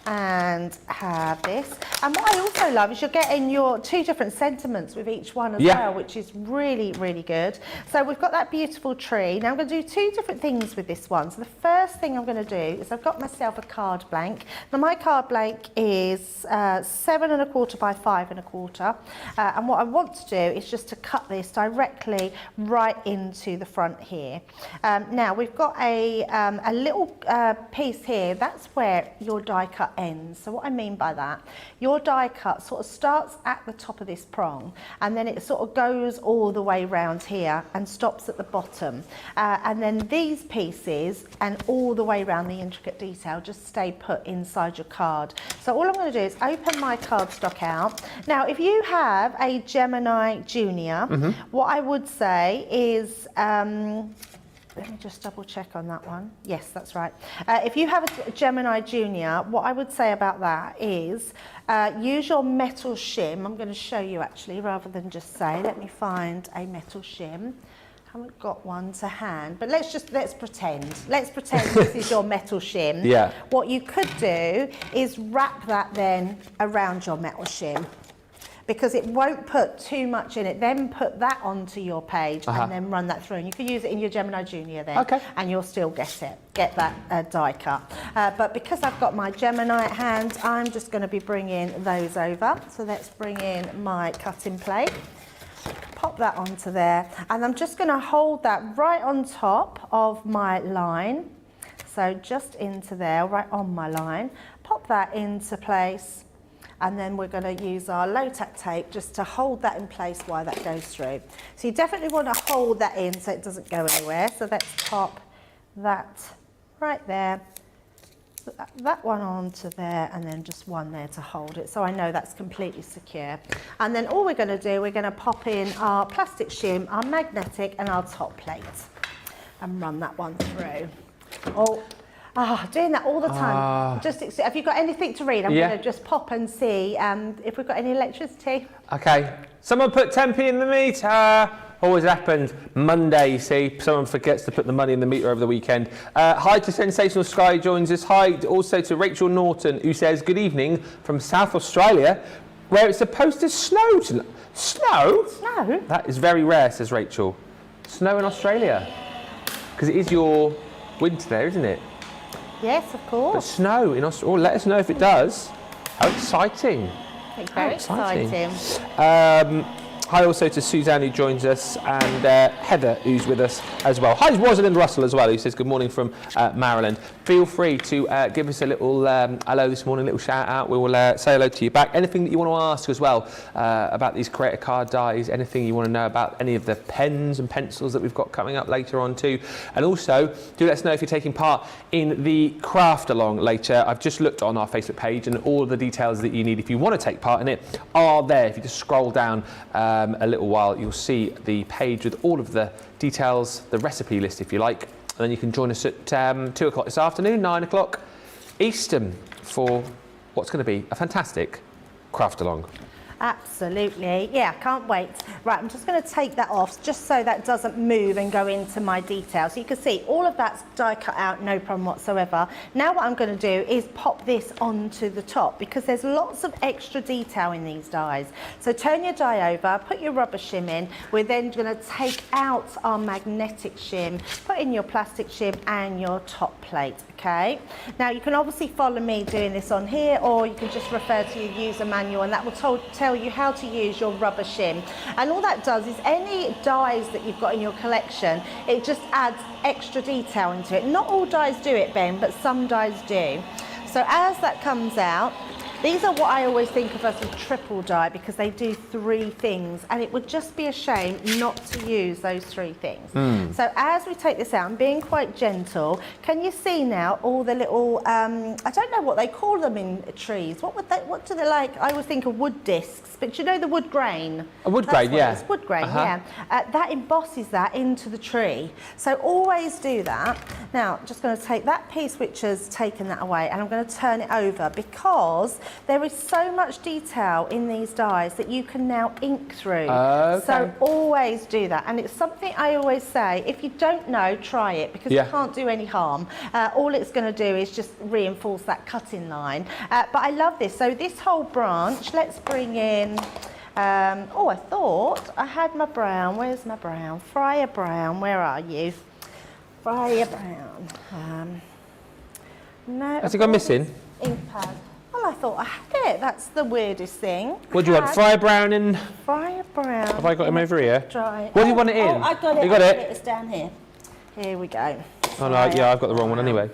and have this. And what I also love is you're getting your 2 different sentiments with each one as well, which is really, really good. So we've got that beautiful tree. Now I'm going to do 2 different things with this one. So the first thing I'm going to do is I've got myself a card blank. Now my card blank is 7 1/4 by 5 1/4. And what I want to do is just to cut this directly right into the front here. Now we've got a little piece here. That's where your die cut ends. So what I mean by that, your die cut sort of starts at the top of this prong, and then it sort of goes all the way round here and stops at the bottom. And then these pieces and all the way around the intricate detail just stay put inside your card. So all I'm going to do is open my cardstock out. Now, if you have a Gemini Junior, what I would say is, let me just double check on that one. Yes, that's right. If you have a Gemini Junior, what I would say about that is use your metal shim. I'm going to show you actually, rather than just say. Let me find a metal shim. Haven't got one to hand, but let's pretend. Let's pretend this is your metal shim. Yeah. What you could do is wrap that then around your metal shim, because it won't put too much in it. Then put that onto your page and then run that through. And you can use it in your Gemini Junior then, and you'll still get that die cut. But because I've got my Gemini at hand, I'm just going to be bringing those over. So let's bring in my cutting plate. Pop that onto there, and I'm just going to hold that right on top of my line. So just into there, right on my line. Pop that into place. And then we're going to use our low-tack tape just to hold that in place while that goes through. So you definitely want to hold that in so it doesn't go anywhere. So let's pop that right there, put that one onto there, and then just one there to hold it. So I know that's completely secure. And then all we're going to do, we're going to pop in our plastic shim, our magnetic, and our top plate, and run that one through. Doing that all the time. Just have you got anything to read? I'm going to just pop and see if we've got any electricity. Okay. Someone put 10p in the meter. Always happens. Monday, you see. Someone forgets to put the money in the meter over the weekend. Hi to Sensational Sky joins us. Hi also to Rachel Norton, who says, good evening from South Australia, where it's supposed to snow tonight. Snow? Snow? That is very rare, says Rachel. Snow in Australia. Because it is your winter there, isn't it? Yes, of course. But snow in Australia. Oh, let us know if it does. How exciting. Very exciting. Hi also to Suzanne, who joins us, and Heather, who's with us as well. Hi, Rosalind Russell as well, who says good morning from Maryland. Feel free to give us a little hello this morning, a little shout out. We will say hello to you back. Anything that you want to ask as well about these creator card dies, anything you want to know about any of the pens and pencils that we've got coming up later on too. And also, do let us know if you're taking part in the craft along later. I've just looked on our Facebook page, and all the details that you need if you want to take part in it are there. If you just scroll down a little while, you'll see the page with all of the details, the recipe list if you like, and then you can join us at 2 o'clock this afternoon, 9 o'clock Eastern, for what's going to be a fantastic craft along. Absolutely. Yeah, can't wait. Right, I'm just going to take that off just so that doesn't move and go into my detail. So you can see all of that's die cut out, no problem whatsoever. Now what I'm going to do is pop this onto the top because there's lots of extra detail in these dies. So turn your die over, put your rubber shim in. We're then going to take out our magnetic shim, put in your plastic shim and your top plate, okay? Now you can obviously follow me doing this on here, or you can just refer to your user manual and that will tell you how to use your rubber shim. And all that does is any dies that you've got in your collection, it just adds extra detail into it. Not all dies do it, Ben, but some dies do. So as that comes out, these are what I always think of as a triple die because they do 3 things and it would just be a shame not to use those 3 things. So as we take this out, I'm being quite gentle. Can you see now all the little, I don't know what they call them in trees. What do they like? I always think of wood discs, but you know the wood grain? A wood grain, yeah. It's wood grain, yeah. That embosses that into the tree. So always do that. Now, I'm just going to take that piece which has taken that away and I'm going to turn it over because there is so much detail in these dies that you can now ink through. Okay. So always do that. And it's something I always say, if you don't know, try it because it can't do any harm. All it's going to do is just reinforce that cutting line. But I love this. So this whole branch, let's bring in, oh, I thought I had my brown. Where's my brown? Friar Brown, where are you? Friar Brown. No. Has it gone missing? Ink pad. Well, I thought I had it. That's the weirdest thing. What do you want? Friar Brown and... Friar Brown. Have I got him over here? Try. What do you want it in? Oh, I got it. You got it? It's down here. Here we go. Oh, no, yeah, I've got the wrong one anyway.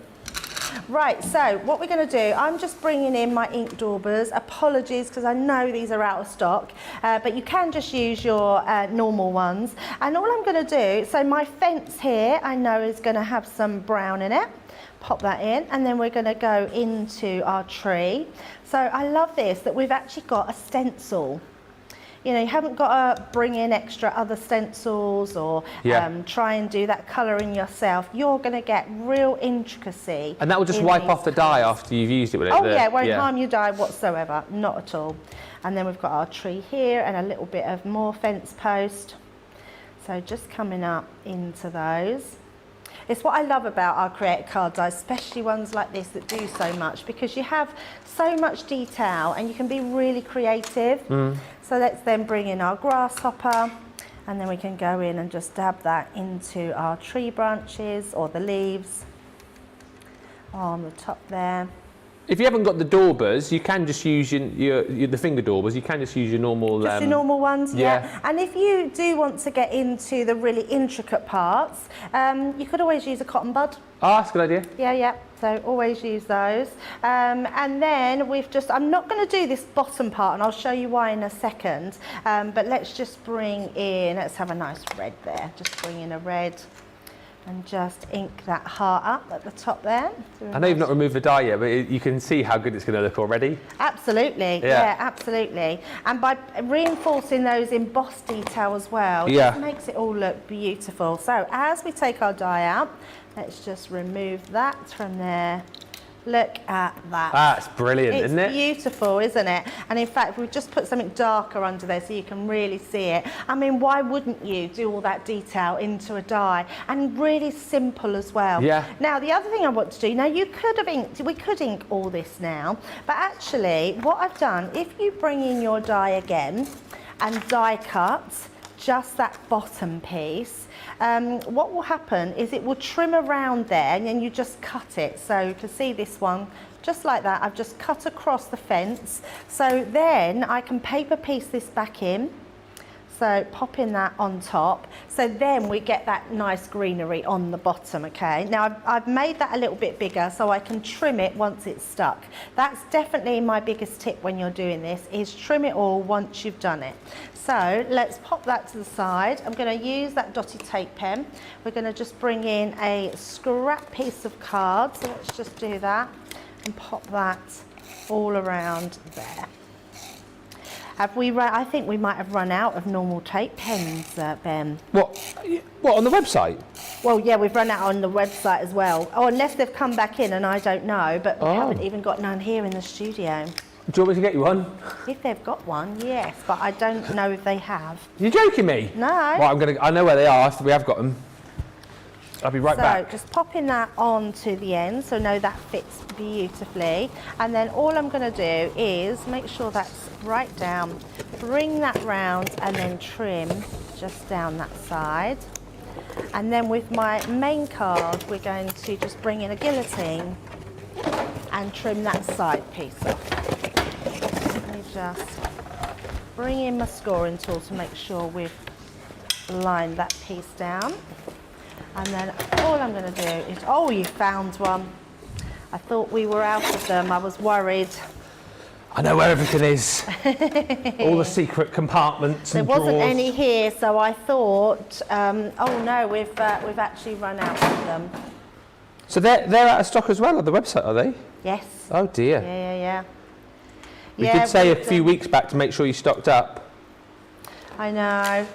Right, so what we're going to do, I'm just bringing in my ink daubers. Apologies, because I know these are out of stock, but you can just use your normal ones. And all I'm going to do, so my fence here, I know is going to have some brown in it. Pop that in, and then we're going to go into our tree. So I love this, that we've actually got a stencil. You know, you haven't got to bring in extra other stencils or try and do that colouring yourself. You're going to get real intricacy. And that will just wipe off the dye after you've used it with it? Oh yeah, it won't harm your dye whatsoever, not at all. And then we've got our tree here and a little bit of more fence post. So just coming up into those. It's what I love about our create card dies, especially ones like this that do so much, because you have so much detail and you can be really creative. So let's then bring in our grasshopper and then we can go in and just dab that into our tree branches or the leaves on the top there. If you haven't got the daubers, you can just use the finger daubers. You can just use your normal... Just your normal ones, yeah. And if you do want to get into the really intricate parts, you could always use a cotton bud. Ah, that's a good idea. Yeah. So always use those. And then we've just, I'm not going to do this bottom part, and I'll show you why in a second. But let's just bring in, let's have a nice red there. Just bring in a red. And just ink that heart up at the top there. I know you've not removed the dye yet, but you can see how good it's going to look already. Absolutely, yeah, absolutely. And by reinforcing those embossed detail as well, it just makes it all look beautiful. So as we take our dye out, let's just remove that from there. Look at that. That's brilliant, isn't it? It's beautiful, isn't it? And in fact, we've just put something darker under there so you can really see it. I mean, why wouldn't you do all that detail into a die? And really simple as well. Yeah. Now, the other thing I want to do, now you could have inked, we could ink all this now, but actually what I've done, if you bring in your die again and die cut just that bottom piece, what will happen is it will trim around there and then you just cut it. So you can see this one, just like that. I've just cut across the fence. So then I can paper piece this back in. So popping that on top. So then we get that nice greenery on the bottom, okay? Now I've made that a little bit bigger so I can trim it once it's stuck. That's definitely my biggest tip when you're doing this, is trim it all once you've done it. So let's pop that to the side. I'm going to use that dotted tape pen. We're going to just bring in a scrap piece of card. So let's just do that and pop that all around there. Have we run, I think we might have run out of normal tape pens, Ben. What, on the website? Well, yeah, we've run out on the website as well. Oh, unless they've come back in and I don't know, but we haven't even got none here in the studio. Do you want me to get you one? If they've got one, yes, but I don't know if they have. You're joking me? No. Right, I know where they are. We have got them. I'll be right back. So just popping that onto the end, so know that fits beautifully. And then all I'm going to do is make sure that's right down, bring that round and then trim just down that side. And then with my main card, we're going to just bring in a guillotine and trim that side piece off. Let me just bring in my scoring tool to make sure we've lined that piece down. And then all I'm going to do is, oh, you found one. I thought we were out of them. I was worried. I know where everything is. All the secret compartments and drawers. There wasn't any here, so I thought, oh no, we've actually run out of them. So they're out of stock as well on the website, are they? Yes. Oh dear. Yeah. We did say a few weeks back to make sure you stocked up. I know.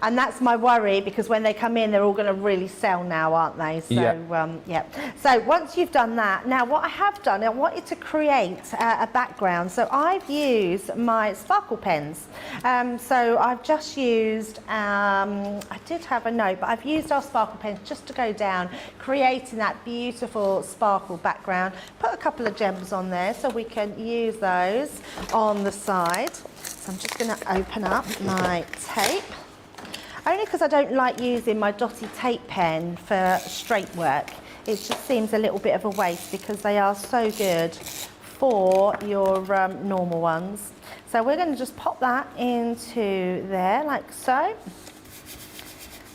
And that's my worry, because when they come in, they're all going to really sell now, aren't they? So, yeah. So once you've done that, now what I have done, I wanted to create a background. So I've used my sparkle pens. So I've just used, I did have a note, but I've used our sparkle pens just to go down, creating that beautiful sparkle background. Put a couple of gems on there so we can use those on the side. So I'm just going to open up my tape. Only because I don't like using my dotty tape pen for straight work. It just seems a little bit of a waste because they are so good for your normal ones. So we're going to just pop that into there like so.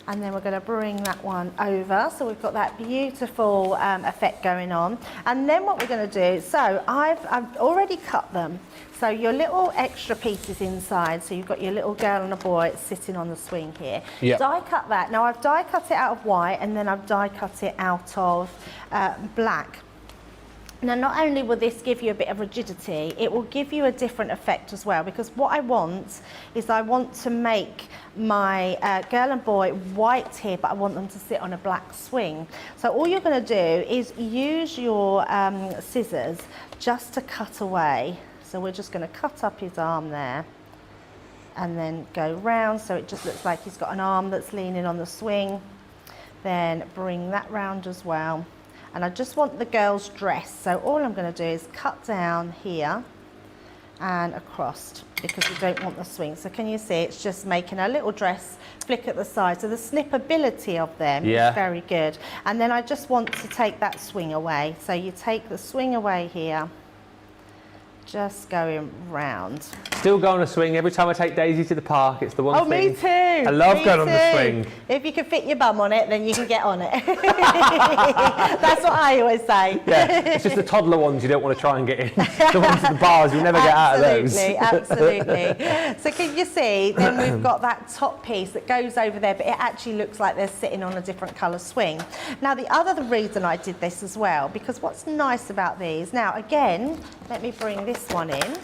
And then we're going to bring that one over. So we've got that beautiful effect going on. And then what we're going to do, so I've already cut them. So your little extra pieces inside, so you've got your little girl and a boy sitting on the swing here. Yep. Die cut that. Now I've die cut it out of white and then I've die cut it out of black. Now not only will this give you a bit of rigidity, it will give you a different effect as well, because what I want is I want to make my girl and boy white here, but I want them to sit on a black swing. So all you're going to do is use your scissors just to cut away. So we're just going to cut up his arm there and then go round so it just looks like he's got an arm that's leaning on the swing. Then bring that round as well. And I just want the girl's dress. So all I'm going to do is cut down here and across, because we don't want the swing. So can you see it's just making a little dress flick at the side. So the snippability of them is very good. And then I just want to take that swing away. So you take the swing away here. Just going round. Still go on a swing. Every time I take Daisy to the park, it's the one thing. Oh, me too. I love going on the swing. If you can fit your bum on it, then you can get on it. That's what I always say. Yeah, it's just the toddler ones you don't want to try and get in. The ones at the bars, you'll never get out of those. Absolutely. So can you see, then we've got that top piece that goes over there, but it actually looks like they're sitting on a different colour swing. Now, the other reason I did this as well, because what's nice about these, now again, let me bring this one in.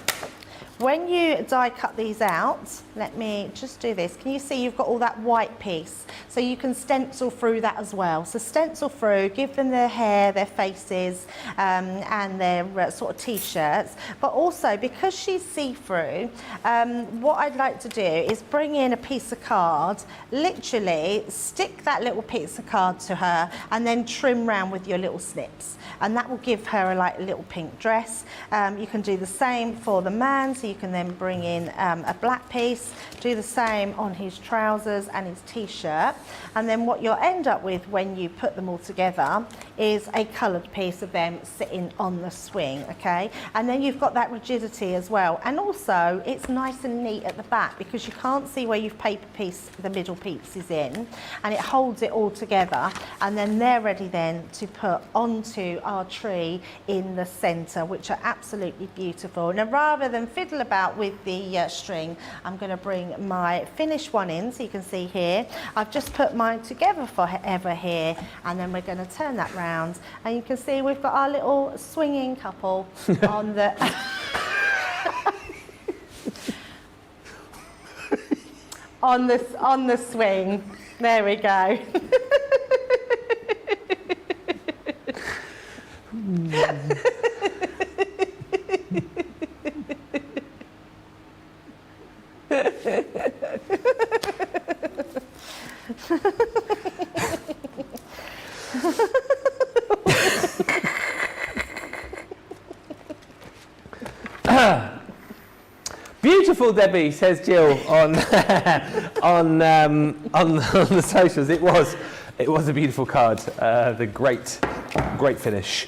When you die cut these out, let me just do this. Can you see you've got all that white piece? So you can stencil through that as well. So stencil through, give them their hair, their faces, and their sort of t-shirts. But also, because she's see-through, what I'd like to do is bring in a piece of card, literally stick that little piece of card to her, and then trim round with your little snips. And that will give her a little pink dress. You can do the same for the man. So you can then bring in a black piece, do the same on his trousers and his t-shirt, and then what you'll end up with when you put them all together is a coloured piece of them sitting on the swing, okay? And then you've got that rigidity as well, and also it's nice and neat at the back because you can't see where you've paper piece the middle pieces in, and it holds it all together, and then they're ready then to put onto our tree in the centre, which are absolutely beautiful. Now rather than fiddle about with the string, I'm going to bring my finished one in, so you can see here I've just put mine together forever here, and then we're going to turn that round and you can see we've got our little swinging couple on the on the swing. There we go. Beautiful, Debbie, says Jill on on the socials. It was a beautiful card. The great finish.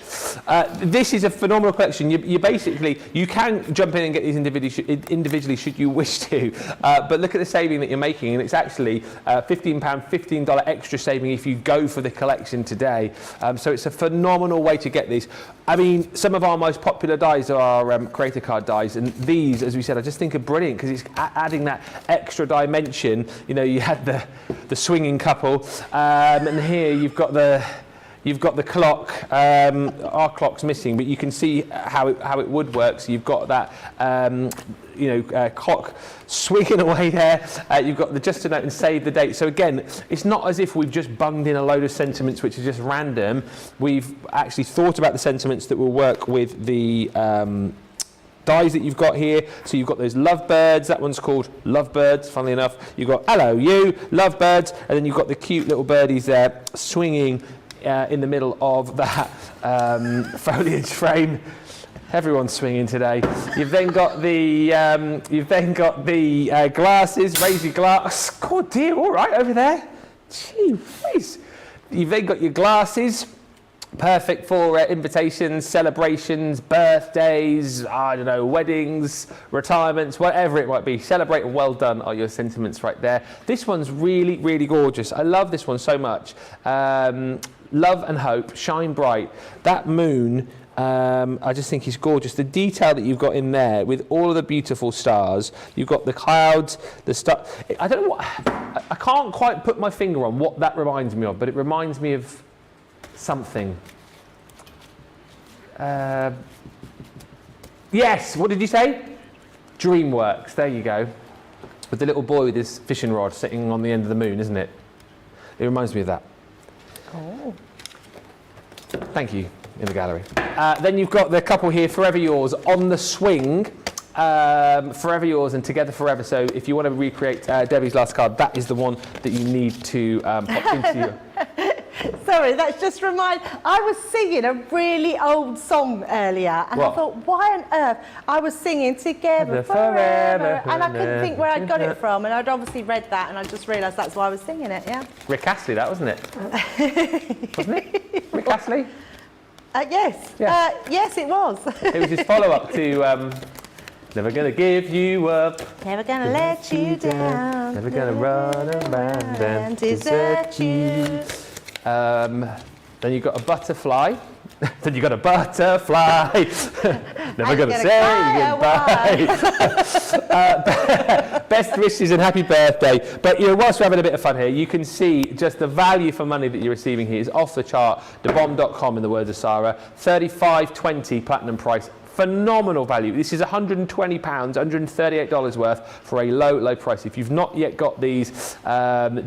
This is a phenomenal collection. You basically, you can jump in and get these individually should you wish to, but look at the saving that you're making, and it's actually £15, $15 extra saving if you go for the collection today. So it's a phenomenal way to get these. I mean, some of our most popular dies are creator card dies, and these, as we said, I just think are brilliant because it's adding that extra dimension. You know, you had the swinging couple, and here you've got the clock. Our clock's missing, but you can see how it would work. So you've got that clock swinging away there. You've got the just a note and save the date. So again, it's not as if we've just bunged in a load of sentiments which are just random. We've actually thought about the sentiments that will work with the dies that you've got here. So you've got those lovebirds. That one's called lovebirds, funnily enough. You've got hello you, lovebirds, and then you've got the cute little birdies there swinging in the middle of that foliage frame. Everyone's swinging today. You've then got the glasses. Raise your glass. Oh dear, all right over there. Gee whiz. You've then got your glasses. Perfect for invitations, celebrations, birthdays, I don't know, weddings, retirements, whatever it might be. Celebrate and well done are your sentiments right there. This one's really, really gorgeous. I love this one so much. Love and hope, shine bright. That moon, I just think is gorgeous. The detail that you've got in there with all of the beautiful stars. You've got the clouds, the star. I don't know what, I can't quite put my finger on what that reminds me of, but it reminds me of something. Yes, what did you say? DreamWorks, there you go. With the little boy with his fishing rod sitting on the end of the moon, isn't it? It reminds me of that. Oh. Thank you, in the gallery. Then you've got the couple here, Forever Yours, on the swing. Forever Yours and Together Forever. So if you want to recreate Debbie's last card, that is the one that you need to pop into your... Sorry, that's just I was singing a really old song earlier, and I thought, why on earth? I was singing Together Forever, and I couldn't think where I'd got it from, and I'd obviously read that, and I just realised that's why I was singing it, yeah. Rick Astley, that, wasn't it? Wasn't it? Rick Astley? Yes. Yeah. Yes, it was. It was his follow-up to Never Gonna Give You Up. Never gonna let you down. Never gonna run around and desert you. Then you've got a butterfly. Then you've got a butterfly. Never gonna say goodbye. Best wishes and happy birthday. But whilst we're having a bit of fun here, you can see just the value for money that you're receiving here is off the chart. Thebomb.com, in the words of Sarah. $35.20 platinum price. Phenomenal value. This is £120, $138 worth for a low price. If you've not yet got these,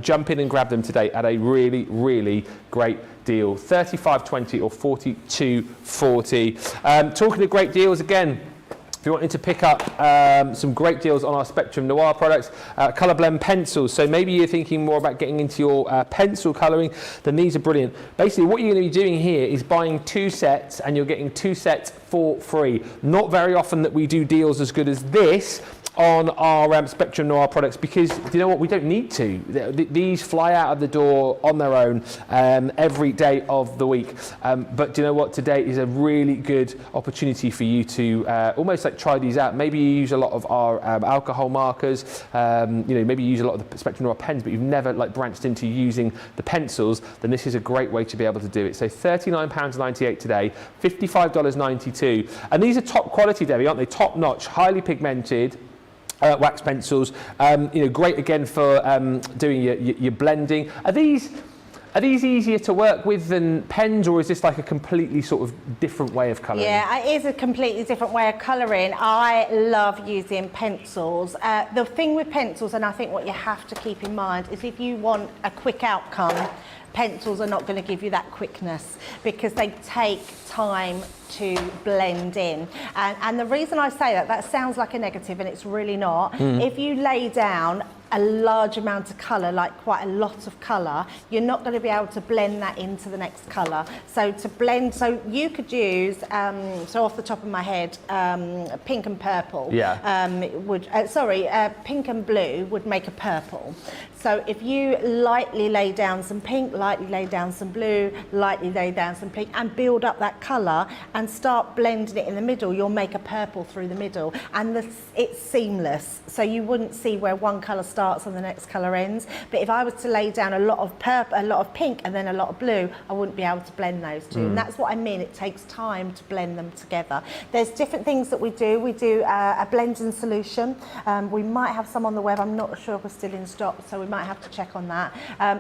jump in and grab them today at a really, really great deal. $35.20 or $42.40. Talking of great deals again, if you're wanting to pick up some great deals on our Spectrum Noir products, colour blend pencils. So maybe you're thinking more about getting into your pencil colouring, then these are brilliant. Basically, what you're going to be doing here is buying 2 sets, and you're getting 2 sets for free. Not very often that we do deals as good as this on our Spectrum Noir products, because do you know what, we don't need to. These fly out of the door on their own every day of the week, but do you know what, today is a really good opportunity for you to almost like try these out. Maybe you use a lot of our alcohol markers, maybe you use a lot of the Spectrum Noir pens, but you've never branched into using the pencils, then this is a great way to be able to do it. So £39.98 today, $55.92, and these are top quality, Debbie, aren't they? Top notch, highly pigmented wax pencils, great again for doing your blending. Are these easier to work with than pens, or is this like a completely sort of different way of colouring? Yeah, it is a completely different way of colouring. I love using pencils. The thing with pencils, and I think what you have to keep in mind, is if you want a quick outcome, pencils are not going to give you that quickness because they take time to blend in. And the reason I say that sounds like a negative, and it's really not. If you lay down a large amount of colour, like quite a lot of colour, you're not going to be able to blend that into the next colour. So to blend, so you could use, so off the top of my head, pink and purple. Yeah. Pink and blue would make a purple. So if you lightly lay down some pink, lightly lay down some blue, lightly lay down some pink, and build up that colour and start blending it in the middle, you'll make a purple through the middle. And it's seamless, so you wouldn't see where one colour starts and the next colour ends. But if I was to lay down a lot of purple, a lot of pink, and then a lot of blue, I wouldn't be able to blend those two. And that's what I mean, it takes time to blend them together. There's different things that we do. We do a blending solution. We might have some on the web, I'm not sure if we're still in stock, so we might have to check on that.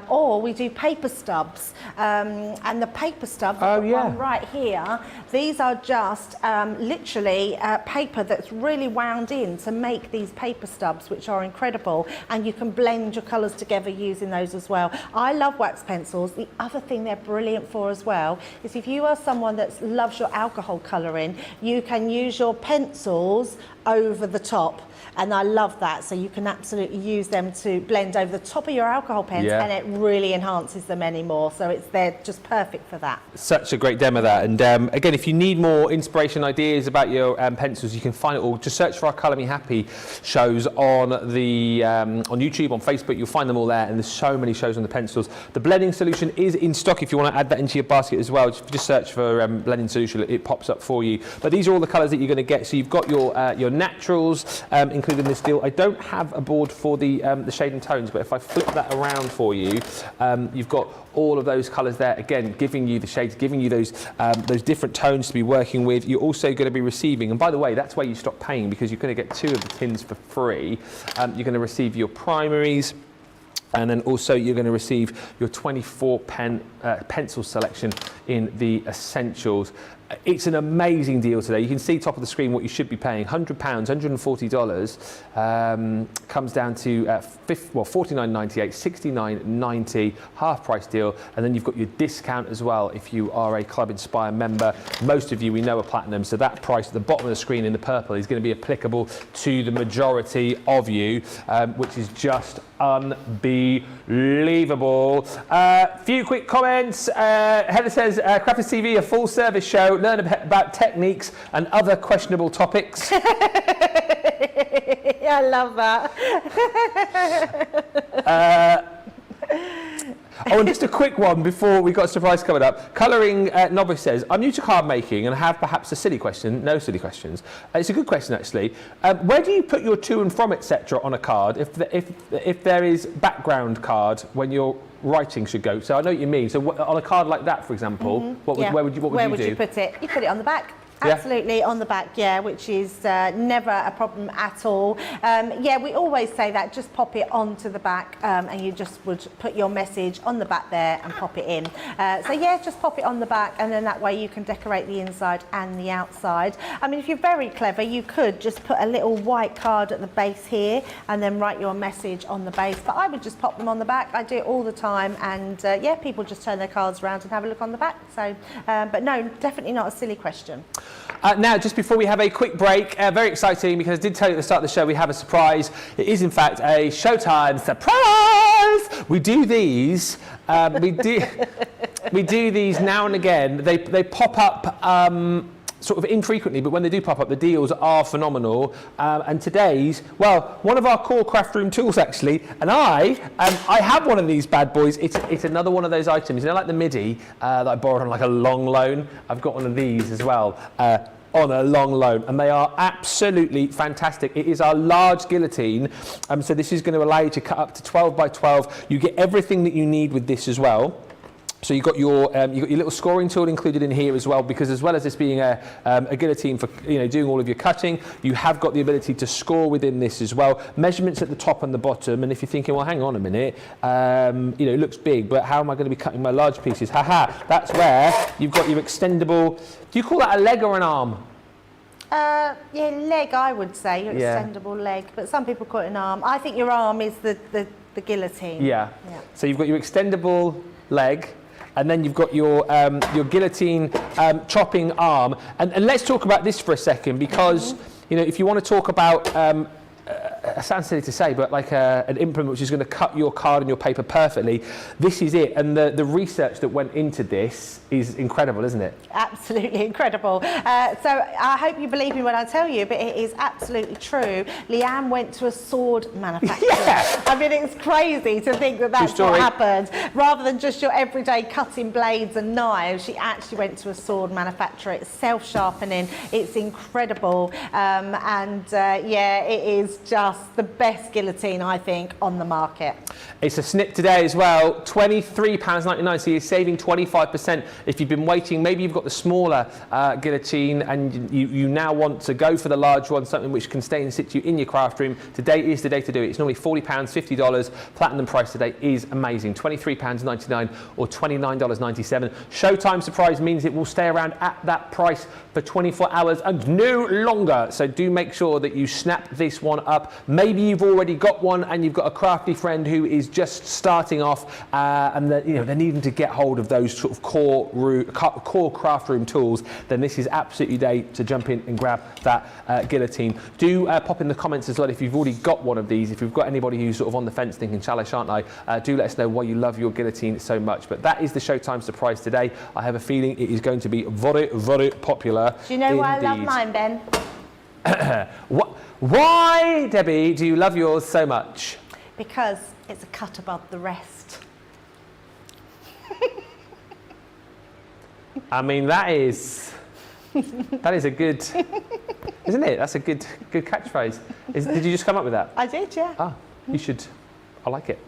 Or we do paper stubs. And the paper stubs, one right here, these are just literally paper that's really wound in to make these paper stubs, which are incredible, and you can blend your colours together using those as well. I love wax pencils. The other thing they're brilliant for as well is if you are someone that loves your alcohol colouring, you can use your pencils over the top, and I love that. So you can absolutely use them to blend over the top of your alcohol pens, and it really enhances them anymore. So they're just perfect for that. Such a great demo that. And again, if you need more inspiration ideas about your pencils, you can find it all. Just search for our Colour Me Happy shows on the on YouTube, on Facebook. You'll find them all there, and there's so many shows on the pencils. The blending solution is in stock if you want to add that into your basket as well. Just search for blending solution, it pops up for you. But these are all the colours that you're going to get. So you've got your naturals included in this deal. I don't have a board for the shade and tones, but if I flip that around for you, you've got all of those colours there, again giving you the shades, giving you those different tones to be working with. You're also going to be receiving, and by the way, that's where you stop paying, because you're going to get 2 of the tins for free. You're going to receive your primaries, and then also you're going to receive your 24 pencil selection in the essentials. It's an amazing deal today. You can see top of the screen what you should be paying. £100, $140, comes down to $49.98, $69.90, half price deal. And then you've got your discount as well if you are a Club Inspire member. Most of you we know are platinum, so that price at the bottom of the screen in the purple is going to be applicable to the majority of you, which is just unbelievable. Few quick comments. Heather says, Crafters TV, a full service show, learn about techniques and other questionable topics. Yeah, I love that. And just a quick one before we got a surprise coming up. Colouring Novice says, I'm new to card making and have perhaps a silly question. No silly questions. It's a good question actually. Where do you put your to and from etc. on a card if there is background card when your writing should go? So I know what you mean. So on a card like that, for example, where would you do? Where would you put it? You put it on the back. Absolutely, on the back, which is never a problem at all. We always say that, just pop it onto the back, and you just would put your message on the back there and pop it in. Just pop it on the back, and then that way you can decorate the inside and the outside. I mean, if you're very clever, you could just put a little white card at the base here and then write your message on the base. But I would just pop them on the back. I do it all the time, and people just turn their cards around and have a look on the back. So, but no, definitely not a silly question. Now, just before we have a quick break, very exciting, because I did tell you at the start of the show we have a surprise. It is, in fact, a Showtime surprise. We do these. We do these now and again. They pop up sort of infrequently, but when they do pop up, the deals are phenomenal. And today's, one of our core craft room tools actually, and I have one of these bad boys. It's another one of those items, like the MIDI that I borrowed on like a long loan. I've got one of these as well. On a long loan, and they are absolutely fantastic. It is our large guillotine, so this is going to allow you to cut up to 12 by 12. You get everything that you need with this as well. So you've got your little scoring tool included in here as well, because as well as this being a guillotine for doing all of your cutting, you have got the ability to score within this as well. Measurements at the top and the bottom, and if you're thinking, well, hang on a minute, it looks big, but how am I going to be cutting my large pieces? That's where you've got your extendable. Do you call that a leg or an arm? Leg, I would say, your extendable leg, but some people call it an arm. I think your arm is the guillotine. Yeah. So you've got your extendable leg, and then you've got your guillotine chopping arm. And let's talk about this for a second, because if you want to talk about sounds silly to say, but like an implement which is going to cut your card and your paper perfectly. This is it. And the research that went into this is incredible, isn't it? Absolutely incredible. So I hope you believe me when I tell you, but it is absolutely true. Leanne went to a sword manufacturer. Yeah. I mean, it's crazy to think that that's what happened. Rather than just your everyday cutting blades and knives, she actually went to a sword manufacturer. It's self-sharpening. It's incredible. Yeah, it is just the best guillotine, I think, on the market. It's a snip today as well, £23.99, so you're saving 25%. If you've been waiting, maybe you've got the smaller guillotine and you now want to go for the large one, something which can stay in situ in your craft room. Today is the day to do it. It's normally £40, $50. Platinum price today is amazing, £23.99 or $29.97. Showtime surprise means it will stay around at that price for 24 hours and no longer. So do make sure that you snap this one up. Maybe you've already got one and you've got a crafty friend who is just starting off and they're needing to get hold of those sort of core craft room tools. Then this is absolutely the day to jump in and grab that guillotine. Do pop in the comments as well if you've already got one of these. If you've got anybody who's sort of on the fence thinking, shall I, shan't I? Do let us know why you love your guillotine so much. But that is the Showtime surprise today. I have a feeling it is going to be very, very popular. Do you know why I love mine, Ben? Why, Debbie, do you love yours so much? Because it's a cut above the rest. I mean, that is a good, isn't it? That's a good catchphrase. Did you just come up with that? I did, yeah. Ah, you should. I like it.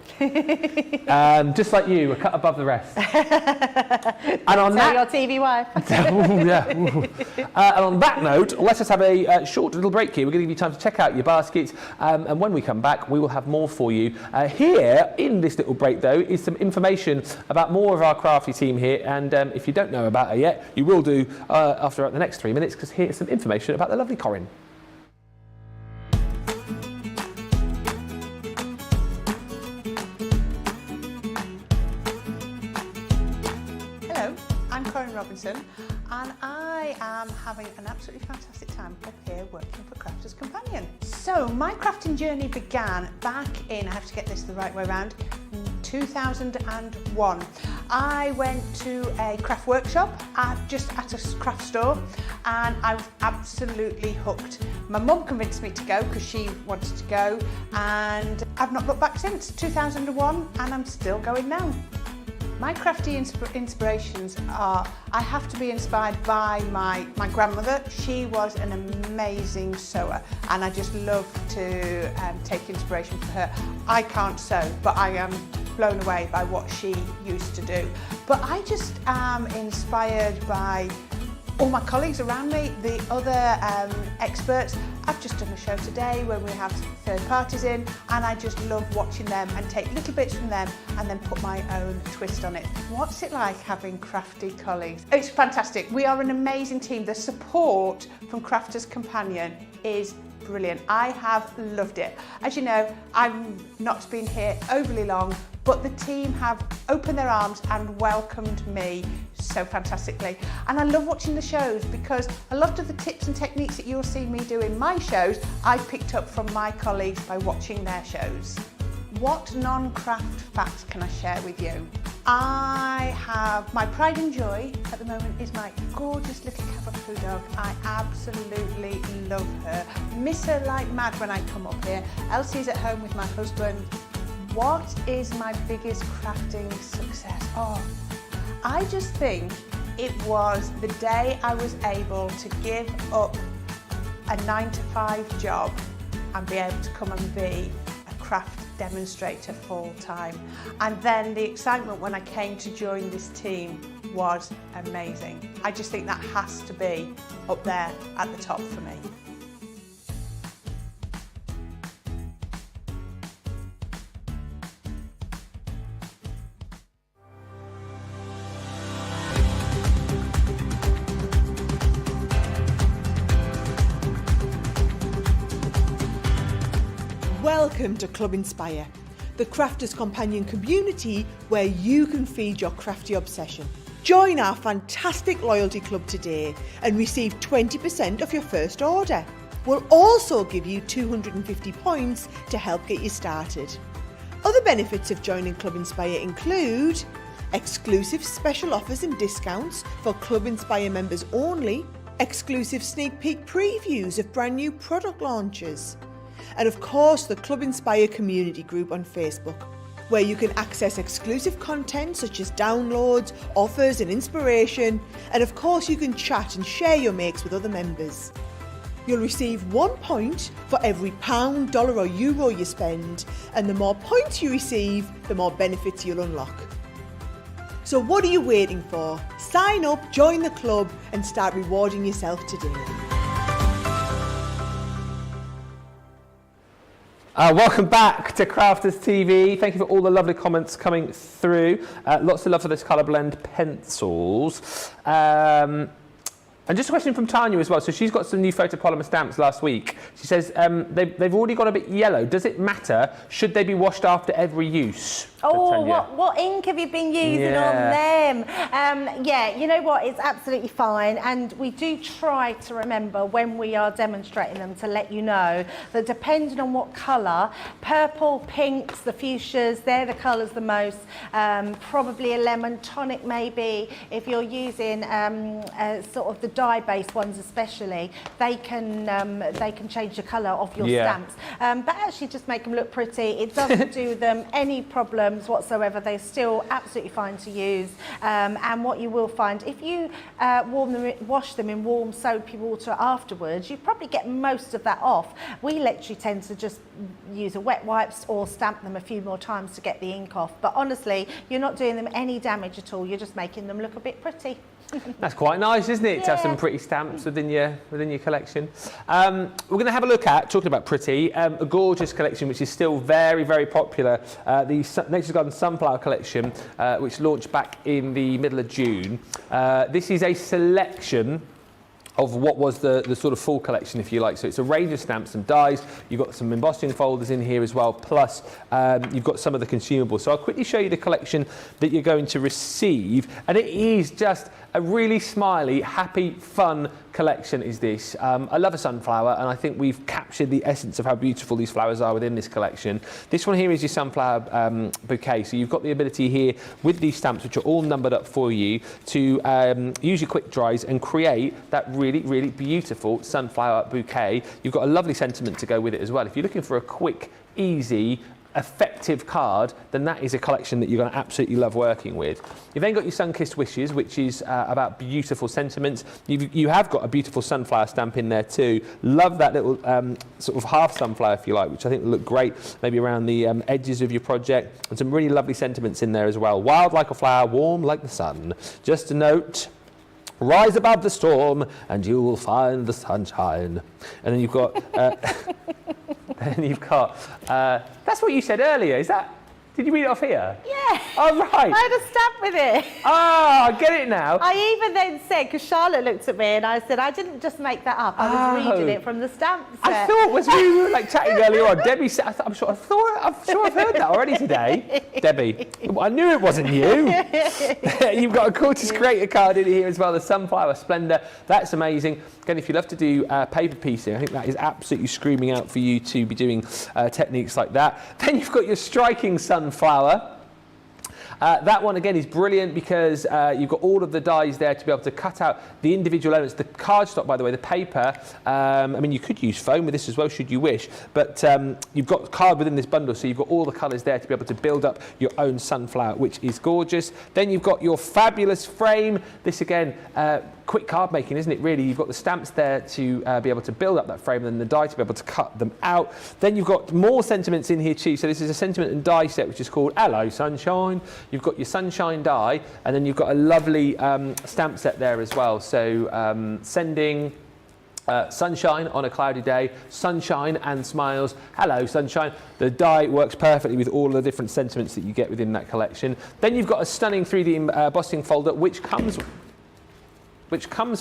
Just like you, a cut above the rest. And on Tell your TV wife. And on that note, let us have a short little break here. We're going to give you time to check out your baskets. And when we come back, we will have more for you. Here, in this little break, though, is some information about more of our crafty team here. And if you don't know about her yet, you will do after the next 3 minutes, because here's some information about the lovely Corinne. Robinson, and I am having an absolutely fantastic time up here working for Crafter's Companion. So my crafting journey began back in, I have to get this the right way around, 2001. I went to a craft workshop just at a craft store, and I was absolutely hooked. My mum convinced me to go because she wanted to go, and I've not looked back since 2001, and I'm still going now. My crafty inspirations are, I have to be inspired by my grandmother. She was an amazing sewer, and I just love to take inspiration from her. I can't sew, but I am blown away by what she used to do. But I just am inspired by all my colleagues around me, the other experts. I've just done a show today where we have third parties in, and I just love watching them and take little bits from them and then put my own twist on it. What's it like having crafty colleagues? It's fantastic. We are an amazing team. The support from Crafter's Companion is brilliant. I have loved it. As you know, I've not been here overly long, but the team have opened their arms and welcomed me so fantastically. And I love watching the shows because a lot of the tips and techniques that you'll see me do in my shows, I picked up from my colleagues by watching their shows. What non-craft facts can I share with you? I have my pride and joy at the moment is my gorgeous little Cavapoo dog. I absolutely love her. Miss her like mad when I come up here. Elsie's at home with my husband. What is my biggest crafting success? Oh, I just think it was the day I was able to give up a 9-to-5 job and be able to come and be a craft demonstrator full time. And then the excitement when I came to join this team was amazing. I just think that has to be up there at the top for me. Welcome to Club Inspire, the Crafters Companion community where you can feed your crafty obsession. Join our fantastic loyalty club today and receive 20% off your first order. will also give you 250 points to help get you started. Other benefits of joining Club Inspire include exclusive special offers and discounts for Club Inspire members only, exclusive sneak peek previews of brand new product launches, and of course the Club Inspire community group on Facebook, where you can access exclusive content such as downloads, offers and inspiration, and of course you can chat and share your makes with other members. You'll receive 1 point for every £1, dollar or euro you spend, and the more points you receive, the more benefits you'll unlock. So what are you waiting for? Sign up, join the club and start rewarding yourself today. Welcome back to Crafters TV. Thank you for all the lovely comments coming through. Lots of love for this colour blend pencils. And just a question from Tanya as well. So she's got some new photopolymer stamps last week. She says they've already got a bit yellow. Does it matter? Should they be washed after every use? Oh, what ink have you been using on them? Yeah, you know what? It's absolutely fine. And we do try to remember when we are demonstrating them to let you know that depending on what colour, purple, pinks, the fuchsias, they're the colours the most. Probably a lemon tonic maybe. If you're using sort of the dye-based ones especially, they can change the colour of your stamps. But actually just make them look pretty. It doesn't do them any problem whatsoever. They're still absolutely fine to use, and what you will find if you wash them in warm soapy water afterwards, you probably get most of that off. We literally tend to just use a wet wipes or stamp them a few more times to get the ink off, but honestly you're not doing them any damage at all. You're just making them look a bit pretty. That's quite nice, isn't it, to have some pretty stamps within your collection. We're going to have a look at, talking about pretty, a gorgeous collection which is still very, very popular, the Nature's Garden Sunflower collection, which launched back in the middle of June. This is a selection of what was the sort of full collection, if you like. So it's a range of stamps and dies. You've got some embossing folders in here as well, plus you've got some of the consumables. So I'll quickly show you the collection that you're going to receive, and it is just a really smiley, happy, fun collection is this. I love a sunflower, and I think we've captured the essence of how beautiful these flowers are within this collection. This one here is your sunflower bouquet, so you've got the ability here with these stamps, which are all numbered up for you, to use your quick dries and create that really, really beautiful sunflower bouquet. You've got a lovely sentiment to go with it as well. If you're looking for a quick, easy, effective card, then that is a collection that you're going to absolutely love working with. You've then got your Sun-Kissed Wishes, which is about beautiful sentiments. You have got a beautiful sunflower stamp in there too. Love that little sort of half sunflower, if you like, which I think will look great maybe around the edges of your project, and some really lovely sentiments in there as well. Wild like a flower, warm like the sun. Just a note: rise above the storm and you will find the sunshine. And then you've got that's what you said earlier. Is that, did you read it off here? Yeah. Oh, right. I had a stamp with it. Ah, I get it now. I even then said, because Charlotte looked at me and I said, I didn't just make that up. I was reading it from the stamp set. I thought, was we were like chatting earlier on, Debbie said, I'm sure I've heard that already today. Debbie, I knew it wasn't you. You've got a gorgeous creator card in here as well, the Sunflower Splendor. That's amazing. Again, if you love to do paper piecing, I think that is absolutely screaming out for you to be doing techniques like that. Then you've got your Striking Sunflower. That one again is brilliant because you've got all of the dies there to be able to cut out the individual elements. The cardstock, by the way, the paper, I mean, you could use foam with this as well should you wish, but you've got card within this bundle, so you've got all the colours there to be able to build up your own sunflower, which is gorgeous. Then you've got your fabulous frame. This again, quick card making, isn't it, really? You've got the stamps there to be able to build up that frame, and then the die to be able to cut them out. Then you've got more sentiments in here too. So this is a sentiment and die set, which is called Hello Sunshine. You've got your sunshine die, and then you've got a lovely stamp set there as well. So sending sunshine on a cloudy day, sunshine and smiles, hello sunshine. The die works perfectly with all the different sentiments that you get within that collection. Then you've got a stunning 3D embossing folder, which comes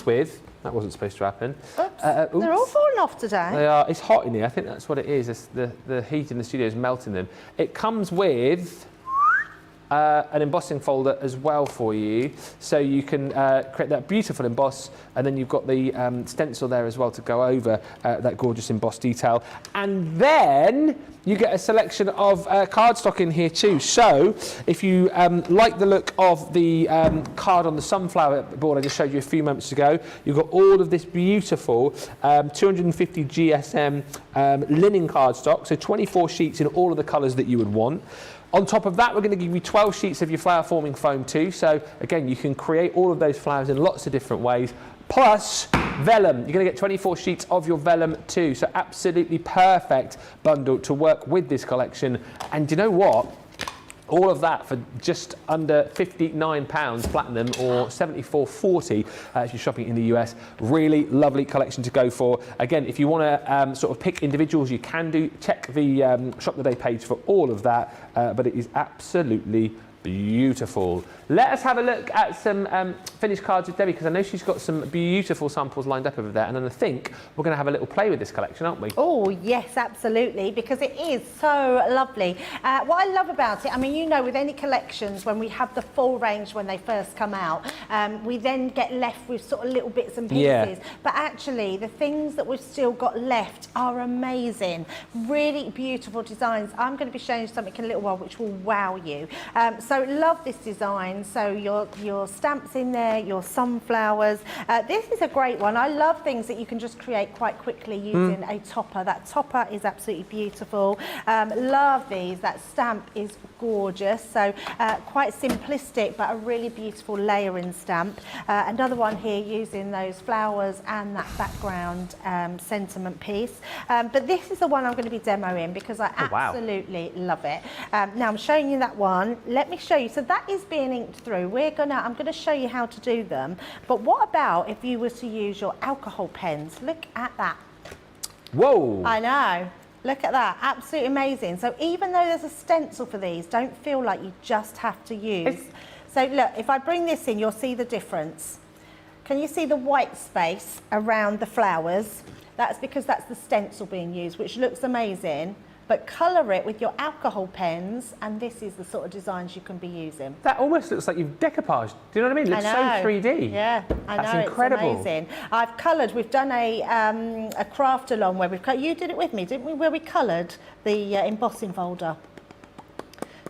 with, that wasn't supposed to happen. Oops. They're all falling off today. They are. It's hot in here. I think that's what it is. It's the heat in the studio is melting them. It comes with an embossing folder as well for you, so you can create that beautiful emboss, and then you've got the stencil there as well to go over that gorgeous embossed detail. And then you get a selection of cardstock in here too. So if you like the look of the card on the sunflower board I just showed you a few moments ago, you've got all of this beautiful 250 GSM linen cardstock, so 24 sheets in all of the colours that you would want. On top of that, we're going to give you 12 sheets of your flower forming foam too. So again, you can create all of those flowers in lots of different ways. Plus vellum, you're going to get 24 sheets of your vellum too. So absolutely perfect bundle to work with this collection. And you know what? All of that for just under £59 platinum, or $74.40 if you're shopping in the US. Really lovely collection to go for. Again, if you want to sort of pick individuals, you can do. Check the Shop the Day page for all of that, but it is absolutely beautiful. Let us have a look at some finished cards with Debbie, because I know she's got some beautiful samples lined up over there, and then I think we're going to have a little play with this collection, aren't we? Oh yes, absolutely, because it is so lovely. What I love about it, I mean, you know, with any collections, when we have the full range when they first come out, we then get left with sort of little bits and pieces. Yeah. But actually, the things that we've still got left are amazing. Really beautiful designs. I'm going to be showing you something in a little while which will wow you. So love this design. So your stamps in there, your sunflowers. This is a great one. I love things that you can just create quite quickly using a topper. That topper is absolutely beautiful. Love these. That stamp is gorgeous. So quite simplistic, but a really beautiful layering stamp. Another one here using those flowers and that background sentiment piece. But this is the one I'm going to be demoing because I absolutely love it. Now I'm showing you that one. Let me show you. So that is being inked through. I'm going to show you how to do them. But what about if you were to use your alcohol pens? Look at that. Whoa! I know. Look at that. Absolutely amazing. So even though there's a stencil for these, don't feel like you just have to use. So look, if I bring this in, you'll see the difference. Can you see the white space around the flowers? That's because that's the stencil being used, which looks amazing. But colour it with your alcohol pens, and this is the sort of designs you can be using. That almost looks like you've decoupaged. Do you know what I mean? It looks so 3D. Yeah, I know. That's incredible. It's amazing. I've coloured. We've done a craft along where we've. You did it with me, didn't we? Where we coloured the embossing folder.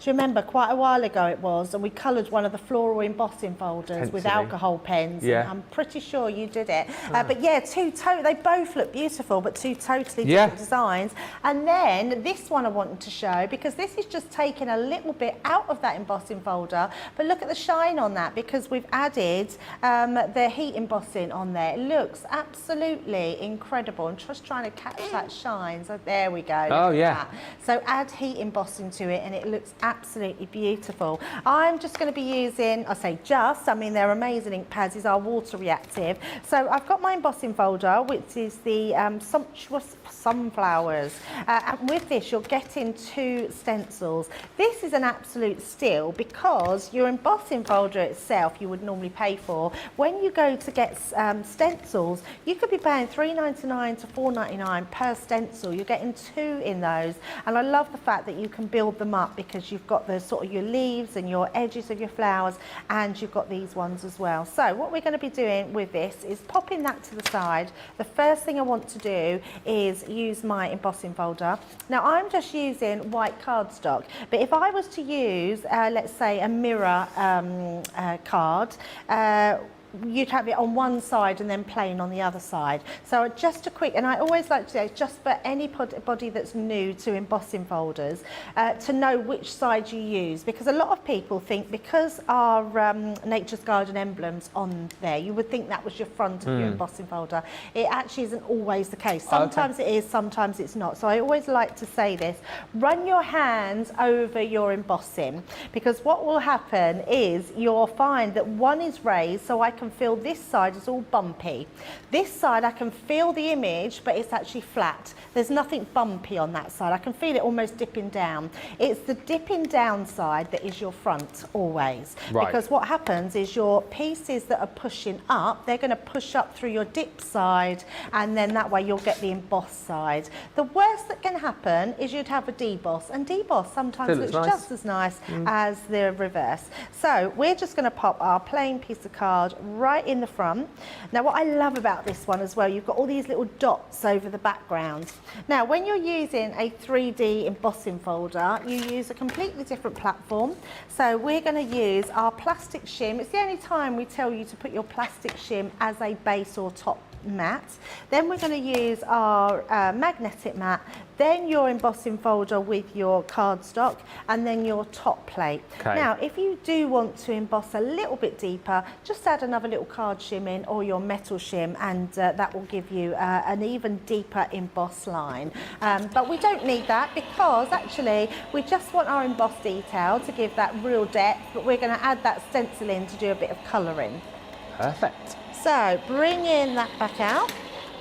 Do you remember quite a while ago it was, and we coloured one of the floral embossing folders with alcohol pens. Yeah. I'm pretty sure you did it. But yeah, they both look beautiful, but two totally different designs. And then this one I wanted to show, because this is just taking a little bit out of that embossing folder, but look at the shine on that, because we've added the heat embossing on there. It looks absolutely incredible. I'm just trying to catch that shine. So there we go. Oh yeah. So add heat embossing to it, and it looks absolutely beautiful. I'm just going to be using, I mean they're amazing ink pads. These are water reactive. So I've got my embossing folder, which is the Sumptuous Sunflowers. And with this, you're getting 2 stencils. This is an absolute steal, because your embossing folder itself you would normally pay for. When you go to get stencils, you could be paying $3.99 to $4.99 per stencil. You're getting 2 in those. And I love the fact that you can build them up, because you've got the sort of your leaves and your edges of your flowers, and you've got these ones as well. So what we're going to be doing with this is popping that to the side. The first thing I want to do is use my embossing folder. Now I'm just using white cardstock, but if I was to use let's say a mirror card, you'd have it on one side and then plain on the other side. So just a quick, and I always like to say, just for anybody that's new to embossing folders, to know which side you use, because a lot of people think because our Nature's Garden emblems on there, you would think that was your front of your embossing folder. It actually isn't always the case. Sometimes it is, sometimes it's not. So I always like to say this, run your hands over your embossing, because what will happen is you'll find that one is raised, so I can can feel this side is all bumpy. This side I can feel the image, but it's actually flat. There's nothing bumpy on that side. I can feel it almost dipping down. It's the dipping down side that is your front always. Right. Because what happens is your pieces that are pushing up, they're going to push up through your dip side, and then that way you'll get the embossed side. The worst that can happen is you'd have a deboss, and deboss sometimes looks nice. just as nice as the reverse. So we're just going to pop our plain piece of card right in the front. Now what I love about this one as well, you've got all these little dots over the background. Now when you're using a 3D embossing folder, you use a completely different platform. So we're going to use our plastic shim. It's the only time we tell you to put your plastic shim as a base or top mat. Then we're going to use our magnetic mat, then your embossing folder with your cardstock, and then your top plate. Okay. Now if you do want to emboss a little bit deeper, just add another little card shim in, or your metal shim, and that will give you an even deeper emboss line. But we don't need that, because actually we just want our embossed detail to give that real depth, but we're going to add that stencil in to do a bit of colouring. Perfect. So bringing that back out.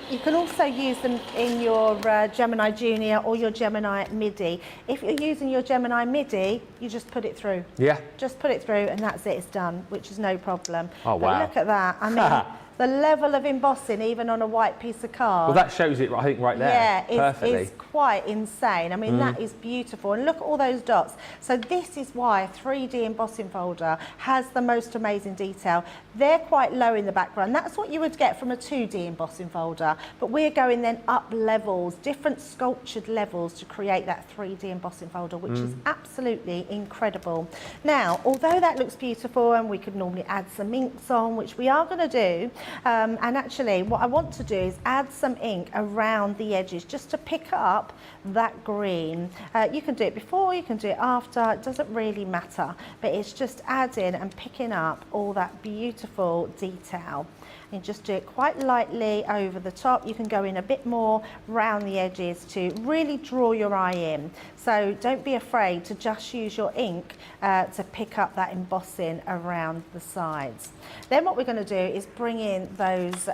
You can also use them in your Gemini Junior or your Gemini Midi. If you're using your Gemini Midi, you just put it through. Yeah. Just put it through and that's it, it's done, which is no problem. Oh, but wow. look at that. I mean, the level of embossing, even on a white piece of card. Well, that shows it, I think, right there. Yeah, perfectly. it's quite insane. I mean, that is beautiful. And look at all those dots. So this is why a 3D embossing folder has the most amazing detail. They're quite low in the background. That's what you would get from a 2D embossing folder. But we're going then up levels, different sculptured levels to create that 3D embossing folder, which is absolutely incredible. Now, although that looks beautiful and we could normally add some inks on, which we are going to do, and actually what I want to do is add some ink around the edges just to pick up that green. You can do it before, you can do it after, it doesn't really matter, but it's just adding and picking up all that beautiful detail. And just do it quite lightly over the top. You can go in a bit more round the edges to really draw your eye in. So don't be afraid to just use your ink to pick up that embossing around the sides. Then what we're going to do is bring in those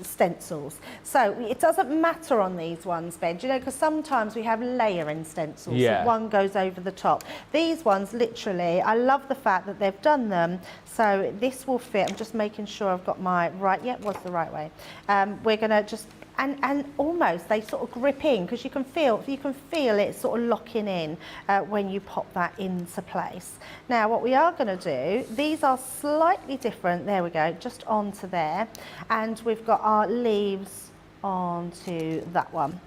stencils. So it doesn't matter on these ones, Ben, you know, because sometimes we have layering stencils. Yeah. So one goes over the top. These ones, literally, I love the fact that they've done them so this will fit. I'm just making sure I've got my right, yeah, it was the right way. We're going to just, and almost they sort of grip in, because you can feel it sort of locking in when you pop that into place. Now what we are going to do, these are slightly different, there we go, just onto there, and we've got our leaves onto that one.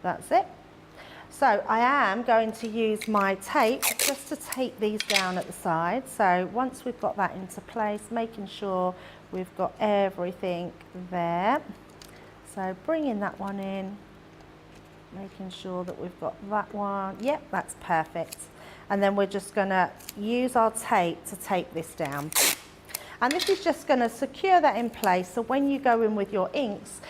That's it. So I am going to use my tape just to tape these down at the side. So once we've got that into place, making sure we've got everything there. So bringing that one in, making sure that we've got that one. Yep, that's perfect. And then we're just going to use our tape to tape this down. And this is just going to secure that in place, so when you go in with your inks,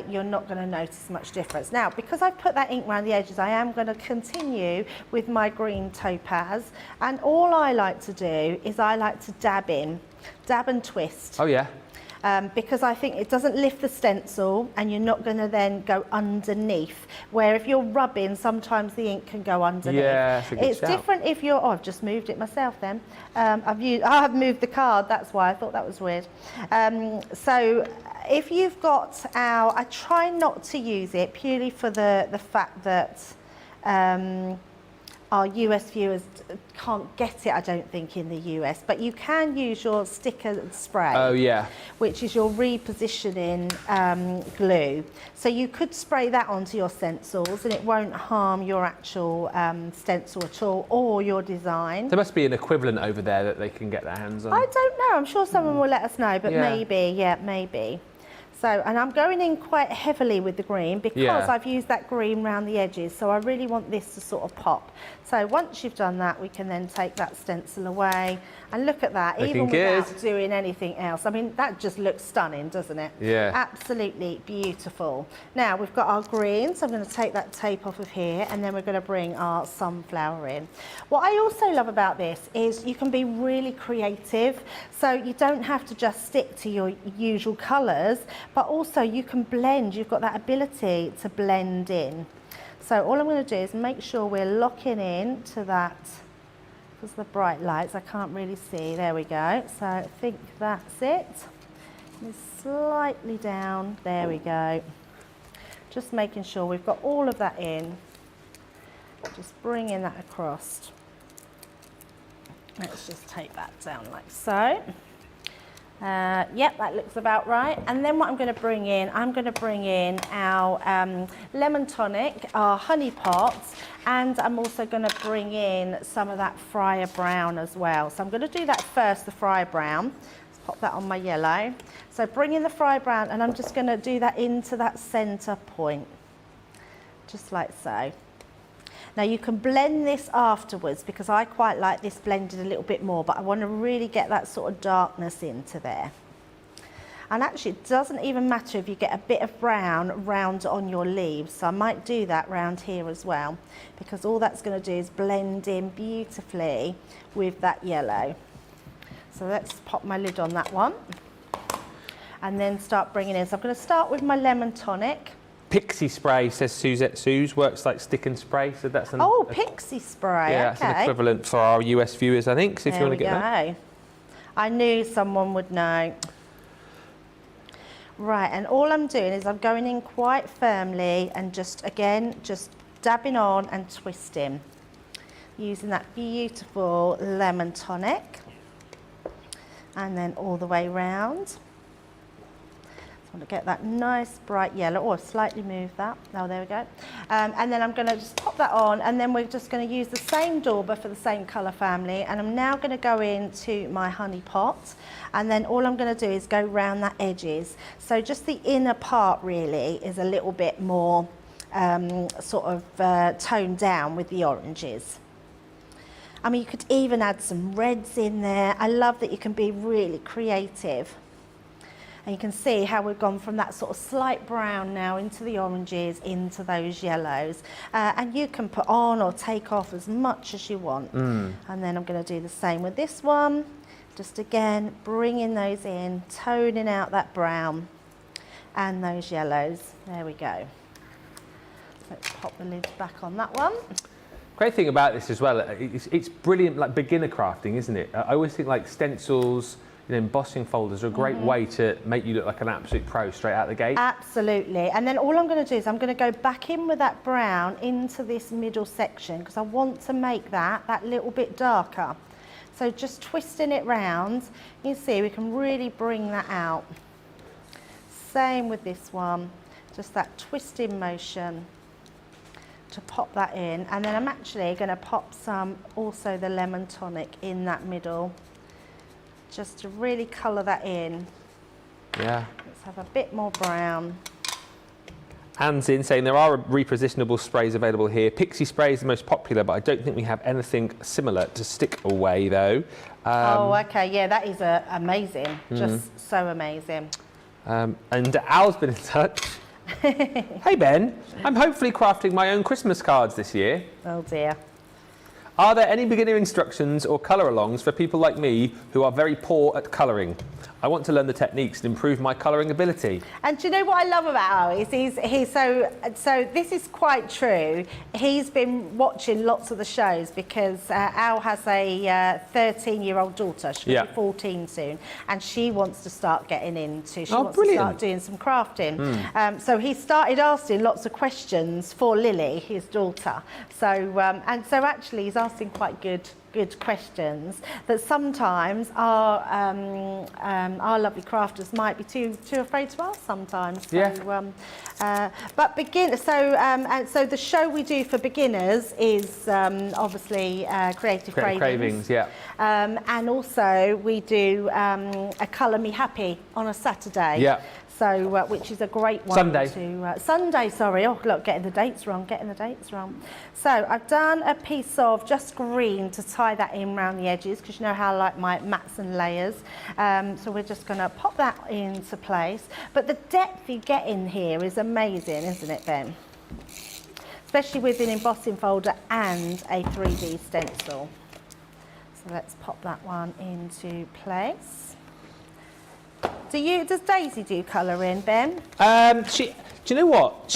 you're not going to notice much difference. Now, because I've put that ink around the edges, I am going to continue with my green topaz. And all I like to do is I like to dab and twist. Oh, yeah. Because I think it doesn't lift the stencil and you're not going to then go underneath, where if you're rubbing, sometimes the ink can go underneath. Yeah, that's a good it's shout. different if you're, oh, I've just moved it myself then. I've moved the card, that's why I thought that was weird. So if you've got I try not to use it purely for the fact that our US viewers can't get it, I don't think, in the US, but you can use your sticker spray. Oh, yeah. Which is your repositioning glue. So you could spray that onto your stencils and it won't harm your actual stencil at all, or your design. There must be an equivalent over there that they can get their hands on. I don't know, I'm sure someone will let us know, but Yeah. maybe, yeah, maybe. So, and I'm going in quite heavily with the green because I've used that green around the edges, so I really want this to sort of pop. So once you've done that, we can then take that stencil away, and look at that, even without doing anything else. I mean, that just looks stunning, doesn't it? Yeah. Absolutely beautiful. Now we've got our green, so I'm going to take that tape off of here, and then we're going to bring our sunflower in. What I also love about this is you can be really creative, so you don't have to just stick to your usual colours, but also you can blend. You've got that ability to blend in. So all I'm going to do is make sure we're locking in to that, because the bright lights I can't really see. There we go. So I think that's it. Slightly down. There we go. Just making sure we've got all of that in. Just bringing that across. Let's just take that down like so. Yep, that looks about right. And then what I'm going to bring in, I'm going to bring in our lemon tonic, our honey pots, and I'm also going to bring in some of that fryer brown as well. So I'm going to do that first, the fryer brown. Let's pop that on my yellow. So bring in the fryer brown, and I'm just going to do that into that centre point, just like so. Now you can blend this afterwards, because I quite like this blended a little bit more, but I want to really get that sort of darkness into there. And actually it doesn't even matter if you get a bit of brown round on your leaves, so I might do that round here as well, because all that's going to do is blend in beautifully with that yellow. So let's pop my lid on that one and then start bringing in. So I'm going to start with my lemon tonic. Pixie spray, says Suzette Suze, works like stick and spray. So that's an, pixie spray. Yeah, okay. That's an equivalent for our US viewers, I think. So if you want to get that. I knew someone would know. Right, and all I'm doing is I'm going in quite firmly and just dabbing on and twisting, using that beautiful lemon tonic, and then all the way round. I want to get that nice bright yellow. Oh, I've slightly moved that. Oh, there we go. And then I'm going to just pop that on, and then we're just going to use the same dauber for the same colour family. And I'm now going to go into my honey pot, and then all I'm going to do is go round that edges. So just the inner part really is a little bit more toned down with the oranges. I mean, you could even add some reds in there. I love that you can be really creative. And you can see how we've gone from that sort of slight brown now into the oranges, into those yellows. And you can put on or take off as much as you want. And then I'm going to do the same with this one. Just again, bringing those in, toning out that brown and those yellows. There we go. Let's pop the lid back on that one. Great thing about this as well, it's brilliant, like beginner crafting, isn't it? I always think like stencils, embossing folders are a great way to make you look like an absolute pro straight out the gate. Absolutely. And then all I'm going to do is I'm going to go back in with that brown into this middle section, because I want to make that little bit darker. So just twisting it round, you see we can really bring that out. Same with this one, just that twisting motion to pop that in. And then I'm actually going to pop some, also the lemon tonic in that middle, just to really colour that in. Yeah. Let's have a bit more brown. Anne's in saying there are repositionable sprays available here. Pixie spray is the most popular, but I don't think we have anything similar to stick away though. Okay, yeah, that is amazing. Just so amazing. And Al's been in touch. Hey Ben, I'm hopefully crafting my own Christmas cards this year. Oh dear. Are there any beginner instructions or colour-alongs for people like me who are very poor at colouring? I want to learn the techniques and improve my colouring ability. And do you know what I love about Al is he's so this is quite true. He's been watching lots of the shows because Al has a 13-year-old daughter. She'll be 14 soon, and she wants to start getting into. She wants to start doing some crafting. So he started asking lots of questions for Lily, his daughter. So and so actually he's asking quite good questions that sometimes our lovely crafters might be too afraid to ask sometimes. So, but so the show we do for beginners is obviously Creative Cravings. And also we do a Colour Me Happy on a Saturday. So, which is a great one. Sunday, sorry. Oh, look, getting the dates wrong. So I've done a piece of just green to tie that in around the edges, because you know how I like my mats and layers. So we're just going to pop that into place. But the depth you get in here is amazing, isn't it, Ben? Especially with an embossing folder and a 3D stencil. So let's pop that one into place. Does Daisy do colouring, Ben? Do you know what?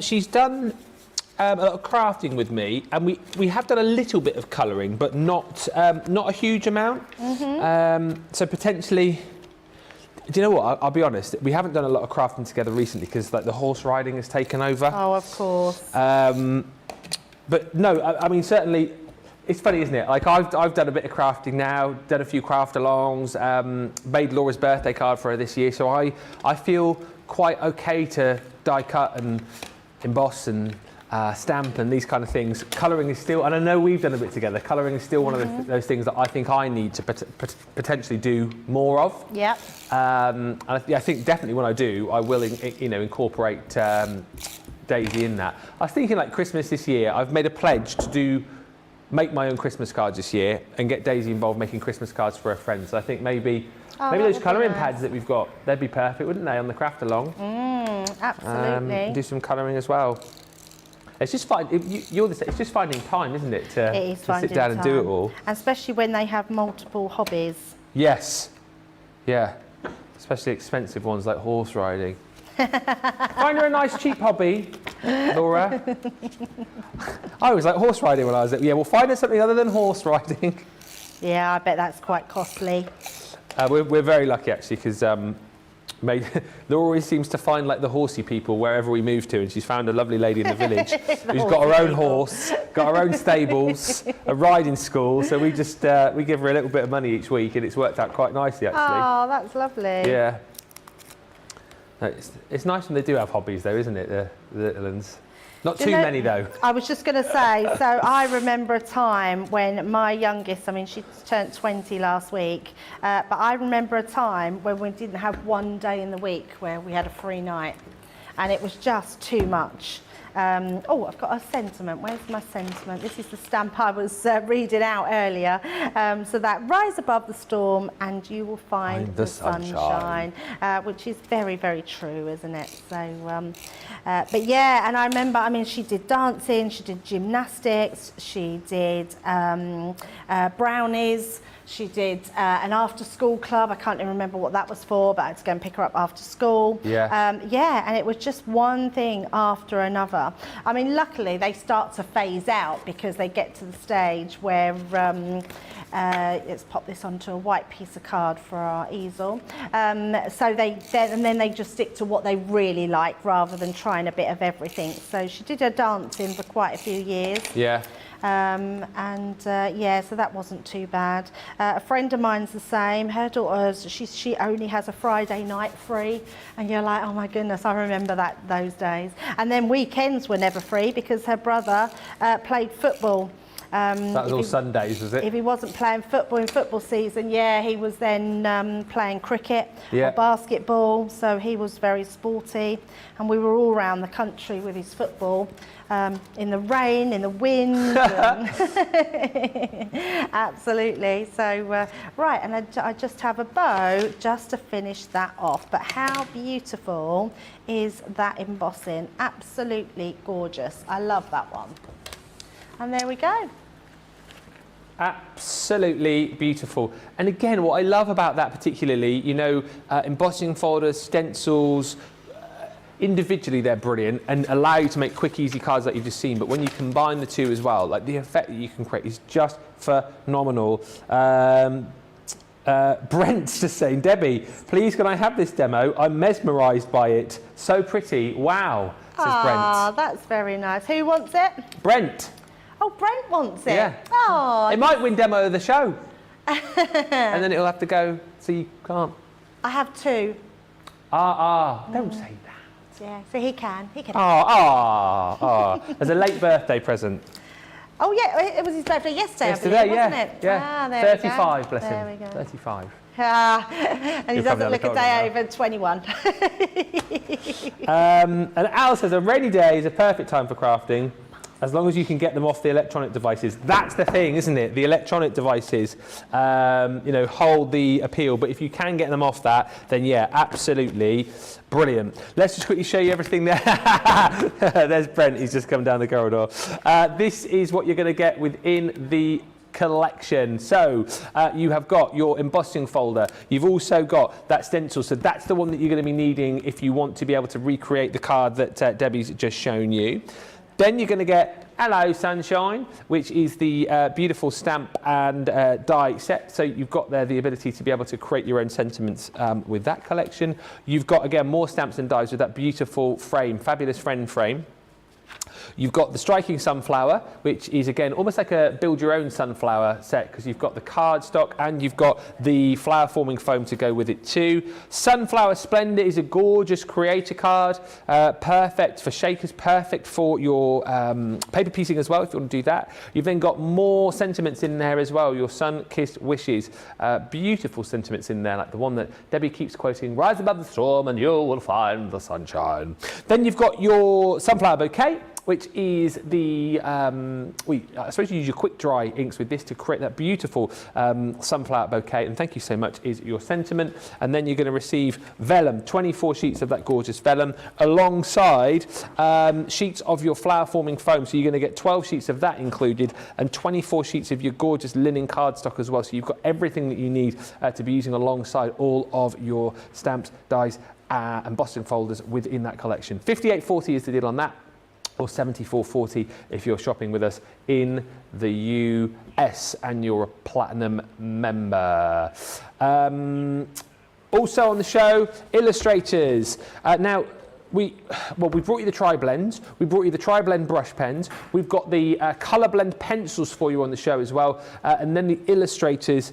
She's done a lot of crafting with me, and we have done a little bit of colouring, but not a huge amount. So potentially, do you know what? I'll be honest. We haven't done a lot of crafting together recently because like the horse riding has taken over. Oh, of course. But no, I mean certainly. It's funny, isn't it? Like I've done a bit of crafting now, done a few craft alongs, made Laura's birthday card for her this year, so I feel quite okay to die cut and emboss and stamp and these kind of things. Colouring is still, and I know we've done a bit together, colouring is still one of those things that I think I need to potentially do more of. Yeah. And I think definitely when I do, I will incorporate Daisy in that. I was thinking like Christmas this year, I've made a pledge to make my own Christmas cards this year and get Daisy involved making Christmas cards for her friends. So I think maybe those colouring pads that we've got, they'd be perfect, wouldn't they, on the craft along? Absolutely. Do some colouring as well. It's just it's just finding time, isn't it, to sit down and do it all. And especially when they have multiple hobbies. Yes. Yeah. Especially expensive ones like horse riding. Find her a nice cheap hobby, Laura. I always like horse riding when I was well, find her something other than horse riding. Yeah, I bet that's quite costly. We're very lucky actually, because Laura always seems to find like the horsey people wherever we move to, and she's found a lovely lady in the village who's got her own horse, got her own stables, a riding school. So we just we give her a little bit of money each week, and it's worked out quite nicely actually. Oh, that's lovely. Yeah. It's nice when they do have hobbies though, isn't it, the little ones? Not too many though. I was just going to say, so I remember a time when my youngest, I mean, she turned 20 last week, but I remember a time when we didn't have one day in the week where we had a free night, and it was just too much. Oh, I've got a sentiment. Where's my sentiment? This is the stamp I was reading out earlier. So that rise above the storm and you will find the sunshine, which is very, very true, isn't it? So, but yeah, and I remember, I mean, she did dancing, she did gymnastics, she did brownies. She did an after-school club. I can't even remember what that was for, but I had to go and pick her up after school. Yeah. Yeah, and it was just one thing after another. I mean, luckily they start to phase out because they get to the stage where let's pop this onto a white piece of card for our easel. So then they just stick to what they really like rather than trying a bit of everything. So she did her dancing for quite a few years. Yeah. Yeah, so that wasn't too bad. A friend of mine's the same. Her daughter's, she only has a Friday night free, and you're like, oh my goodness, I remember those days. And then weekends were never free because her brother played football. That was all Sundays, was it? If he wasn't playing football in football season, yeah, he was then playing cricket or basketball, so he was very sporty. And we were all around the country with his football, in the rain, in the wind. Absolutely. So, right, and I just have a bow just to finish that off. But how beautiful is that embossing? Absolutely gorgeous. I love that one. And there we go. Absolutely beautiful. And again, what I love about that particularly, you know, embossing folders, stencils, individually they're brilliant and allow you to make quick, easy cards like you've just seen. But when you combine the two as well, like the effect that you can create is just phenomenal. Brent's just saying, Debbie, please can I have this demo? I'm mesmerised by it. So pretty. Wow, says Brent. Ah, that's very nice. Who wants it? Brent. Oh, Brent wants it. Yeah. Oh. It might win demo of the show. And then it'll have to go, so you can't. I have two. Don't say that. Yeah, so he can. As a late birthday present. Oh yeah, it was his birthday yesterday, I believe, wasn't it? Yeah. Ah, there 35, we go. bless him. There we go. 35. And he doesn't look a day over 21. And Al says a rainy day is a perfect time for crafting, as long as you can get them off the electronic devices. That's the thing, isn't it? The electronic devices, hold the appeal. But if you can get them off that, then yeah, absolutely brilliant. Let's just quickly show you everything there. There's Brent, he's just come down the corridor. This is what you're going to get within the collection. So you have got your embossing folder. You've also got that stencil. So that's the one that you're going to be needing if you want to be able to recreate the card that Debbie's just shown you. Then you're going to get Hello Sunshine, which is the beautiful stamp and die set. So you've got there the ability to be able to create your own sentiments with that collection. You've got, again, more stamps and dies with that beautiful frame, fabulous friend frame. You've got the Striking Sunflower, which is, again, almost like a build-your-own sunflower set, because you've got the cardstock and you've got the flower-forming foam to go with it too. Sunflower Splendor is a gorgeous creator card, perfect for shakers, perfect for your paper piecing as well, if you want to do that. You've then got more sentiments in there as well, your Sun-Kissed Wishes. Beautiful sentiments in there, like the one that Debbie keeps quoting, rise above the storm and you will find the sunshine. Then you've got your Sunflower Bouquet, which is the, I suppose you use your quick dry inks with this to create that beautiful sunflower bouquet. And thank you so much is your sentiment. And then you're going to receive vellum, 24 sheets of that gorgeous vellum, alongside sheets of your flower forming foam. So you're going to get 12 sheets of that included and 24 sheets of your gorgeous linen cardstock as well. So you've got everything that you need to be using alongside all of your stamps, dies, embossing folders within that collection. $58.40 is the deal on that, or $74.40 if you're shopping with us in the US and you're a platinum member. Also on the show, illustrators. Now, we brought you the tri-blends, we brought you the tri-blend brush pens, we've got the colour blend pencils for you on the show as well, and then the illustrators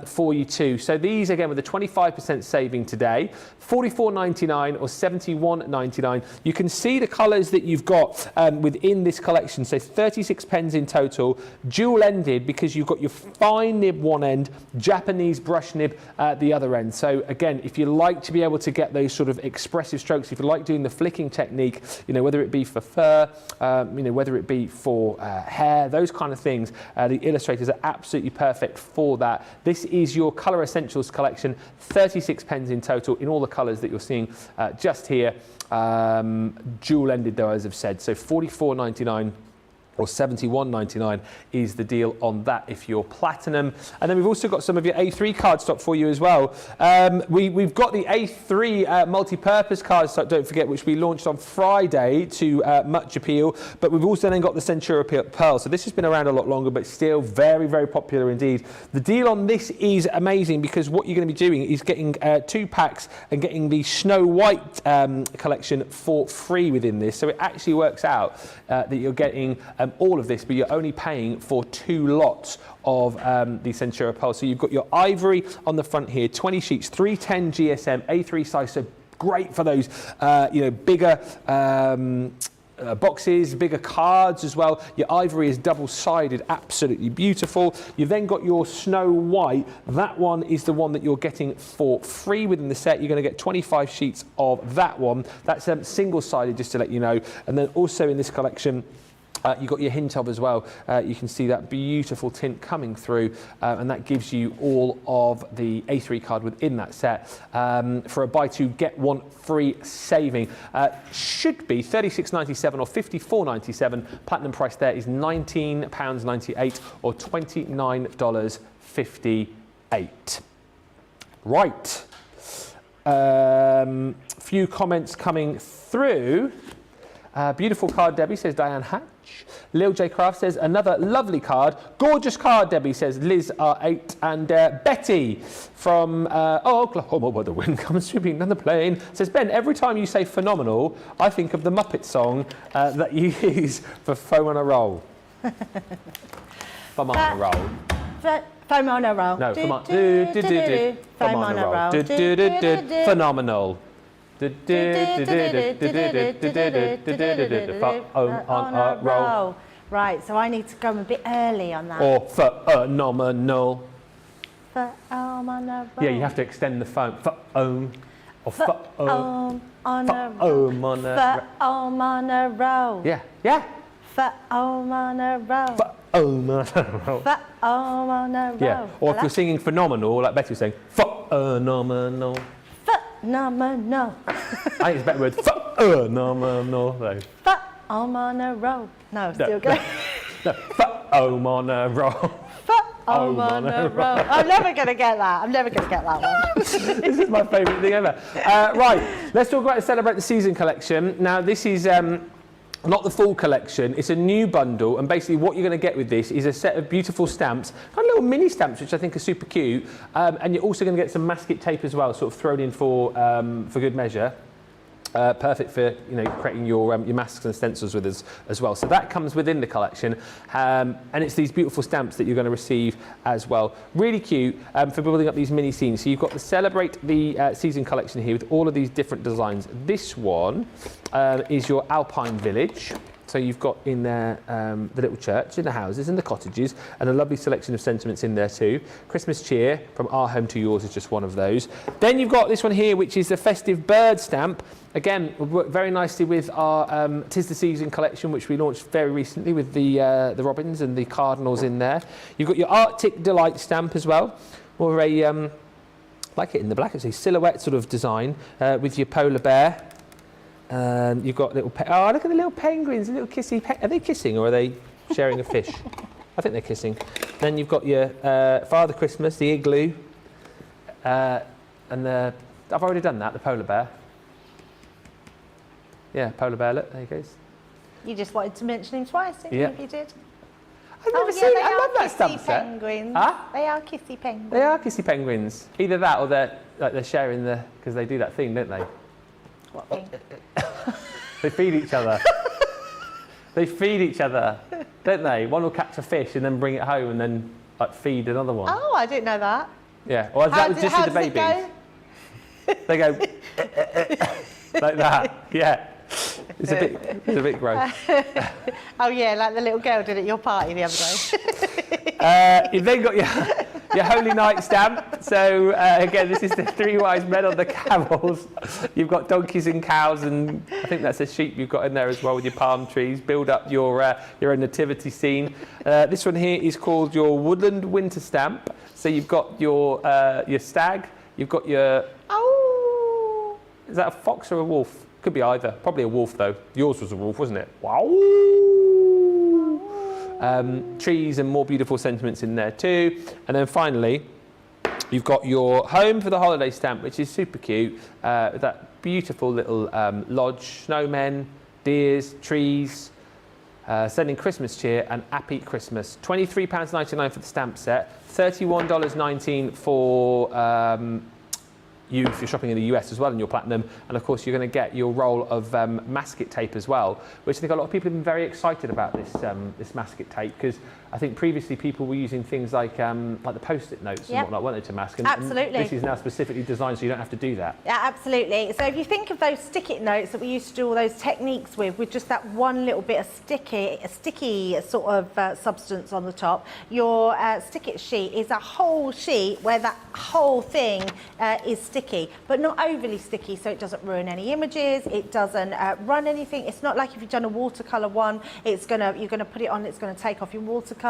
for you too. So these, again, with a 25% saving today, $44.99 or $71.99. You can see the colours that you've got within this collection, so 36 pens in total, dual-ended because you've got your fine nib one end, Japanese brush nib the other end. So again, if you like to be able to get those sort of expressive strokes, if you like doing the flicking technique, whether it be for fur, whether it be for hair, those kind of things, the illustrators are absolutely perfect for that. This is your Colour Essentials collection, 36 pens in total in all the colours that you're seeing just here, dual-ended though, as I've said, so $44.99 or $71.99 is the deal on that if you're platinum. And then we've also got some of your A3 cardstock for you as well. We've got the A3 multi-purpose cardstock, don't forget, which we launched on Friday to much appeal. But we've also then got the Centura Pearl. So this has been around a lot longer, but still very, very popular indeed. The deal on this is amazing because what you're going to be doing is getting 2 packs and getting the Snow White collection for free within this. So it actually works out that you're getting all of this, but you're only paying for 2 lots of the Centura Pearl. So you've got your ivory on the front here, 20 sheets, 310 GSM, A3 size, so great for those, bigger boxes, bigger cards as well. Your ivory is double-sided, absolutely beautiful. You've then got your Snow White. That one is the one that you're getting for free within the set. You're going to get 25 sheets of that one. That's single-sided, just to let you know. And then also in this collection, you've got your hint of as well. You can see that beautiful tint coming through, and that gives you all of the A3 card within that set for a buy 2 get 1 free saving. Should be $36.97 or $54.97. Platinum price there is £19.98 or $29.58. Right. Few comments coming through. Beautiful card, Debbie, says Diane Hatch. Lil J Craft says, another lovely card. Gorgeous card, Debbie, says Liz R8. And Betty from Oklahoma, where the wind comes sweeping down the plain, says, Ben, every time you say phenomenal, I think of the Muppet song that you use for foam on a roll. Foam on a roll. Foam on a roll. No, foam on a roll. Phenomenal. On a roll. Right, so I need to go a bit early on that. Or phenomenal. foam on a roll. Yeah, you have to extend the foam. Foam. Or foam. Foam on a Foam on a foam on a roll. Yeah, yeah. Foam on a roll. Foam on a roll. Foam on a roll. Yeah, or if you're singing phenomenal, like Betty was saying, phenomenal. Phenomenal. I think it's a better word. Phenomenal. Though. Foam on a roll. No, still going. No, foam on a roll. Foam on a roll. I'm never going to get that. I'm never going to get that one. This is my favourite thing ever. Right, let's talk about the Celebrate the Season collection. Now, this is not the full collection. It's a new bundle, and basically what you're going to get with this is a set of beautiful stamps, kind of little mini stamps, which I think are super cute. And you're also going to get some masking tape as well, sort of thrown in for good measure. Perfect for creating your masks and stencils with us as well. So that comes within the collection, and it's these beautiful stamps that you're going to receive as well. Really cute for building up these mini scenes. So you've got the Celebrate the Season collection here with all of these different designs. This one is your Alpine Village. So you've got in there the little church, in the houses, and the cottages, and a lovely selection of sentiments in there too. Christmas cheer, from our home to yours, is just one of those. Then you've got this one here, which is the festive bird stamp. Again, would work very nicely with our 'Tis the Season collection, which we launched very recently with the robins and the cardinals in there. You've got your Arctic Delight stamp as well, or a like it in the black, it's a silhouette sort of design with your polar bear. You've got little oh, look at the little penguins, the little kissy are they kissing or are they sharing a fish? I think they're kissing. Then you've got your Father Christmas, the igloo, and I've already done that, the polar bear. Yeah, polar bear, look, there he goes. You just wanted to mention him twice, didn't you, if you did? I've never seen it. I love that stamp set. Penguins. Huh? They are kissy penguins. They are kissy penguins. Either that or they're sharing because they do that thing, don't they? What thing? They feed each other. They feed each other, don't they? One will catch a fish and then bring it home and then feed another one. Oh, I didn't know that. Yeah, well, that was just with the babies. They go like that. Yeah, it's a bit gross. Oh yeah, like the little girl did at your party the other day. You've then got your Holy Night stamp. So again, this is the 3 wise men on the camels. You've got donkeys and cows, and I think that's a sheep you've got in there as well with your palm trees. Build up your own nativity scene. This one here is called your Woodland Winter stamp. So you've got your stag. You've got your is that a fox or a wolf? Could be either. Probably a wolf though. Yours was a wolf, wasn't it? Wow. Trees and more beautiful sentiments in there too. And then finally, you've got your Home for the Holiday stamp, which is super cute. With that beautiful little lodge, snowmen, deers, trees, sending Christmas cheer and happy Christmas. £23.99 for the stamp set, $31.19 for you if you're shopping in the US as well in your platinum, and of course you're going to get your roll of masking tape as well, which I think a lot of people have been very excited about this masking tape, because I think previously people were using things like the post-it notes and whatnot, weren't they, to mask? And, absolutely. And this is now specifically designed so you don't have to do that. Yeah, absolutely. So if you think of those stick-it notes that we used to do all those techniques with just that one little bit of sticky sort of substance on the top, your stick-it sheet is a whole sheet where that whole thing is sticky, but not overly sticky, so it doesn't ruin any images, it doesn't run anything. It's not like if you've done a watercolour one, you're gonna put it on, it's gonna take off your watercolour.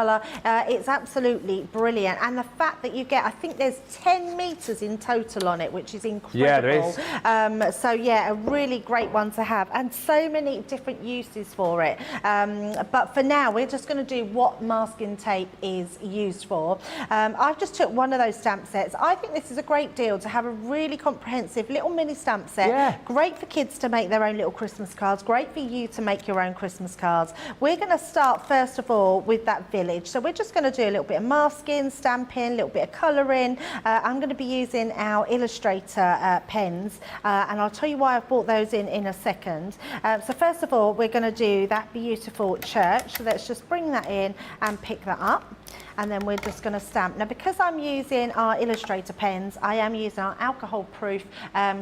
It's absolutely brilliant, and the fact that you get, I think there's 10 metres in total on it, which is incredible. Yeah, there is. So yeah, a really great one to have, and so many different uses for it. But for now, we're just going to do what masking tape is used for. I've just took one of those stamp sets. I think this is a great deal to have a really comprehensive little mini stamp set. Yeah. Great for kids to make their own little Christmas cards. Great for you to make your own Christmas cards. We're going to start first of all with that village. So we're just going to do a little bit of masking, stamping, a little bit of colouring. I'm going to be using our Illustrator pens, and I'll tell you why I've brought those in a second. So first of all, we're going to do that beautiful church. So let's just bring that in and pick that up. and then we're just going to stamp. Now, because I'm using our Illustrator pens, I am using our alcohol-proof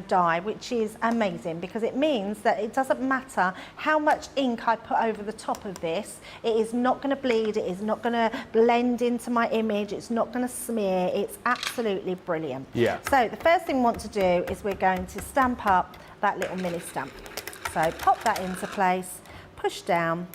dye, which is amazing because it means that it doesn't matter how much ink I put over the top of this, it is not going to bleed, it is not going to blend into my image, it's not going to smear, it's absolutely brilliant. Yeah. So the first thing we want to do is we're going to stamp up that little mini stamp. So pop that into place, push down,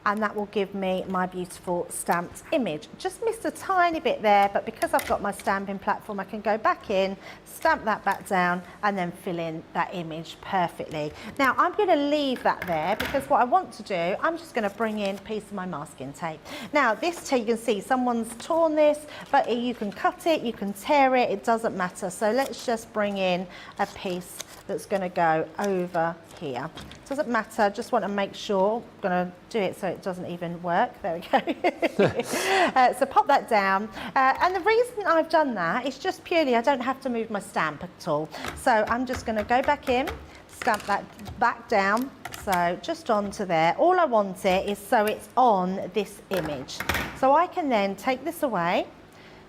and that will give me my beautiful stamped image. Just missed a tiny bit there, but because I've got my stamping platform, I can go back in, stamp that back down, and then fill in that image perfectly. Now, I'm gonna leave that there because what I want to do, I'm just gonna bring in a piece of my masking tape. Now, this tape, you can see someone's torn this, but you can cut it, you can tear it, it doesn't matter. So let's just bring in a piece that's going to go over here. Doesn't matter, just want to make sure, I'm going to do it so it doesn't even work. There we go. So pop that down. And the reason I've done that is just purely I don't have to move my stamp at all. So I'm just going to go back in, stamp that back down. So just onto there. All I want it is so it's on this image. So I can then take this away.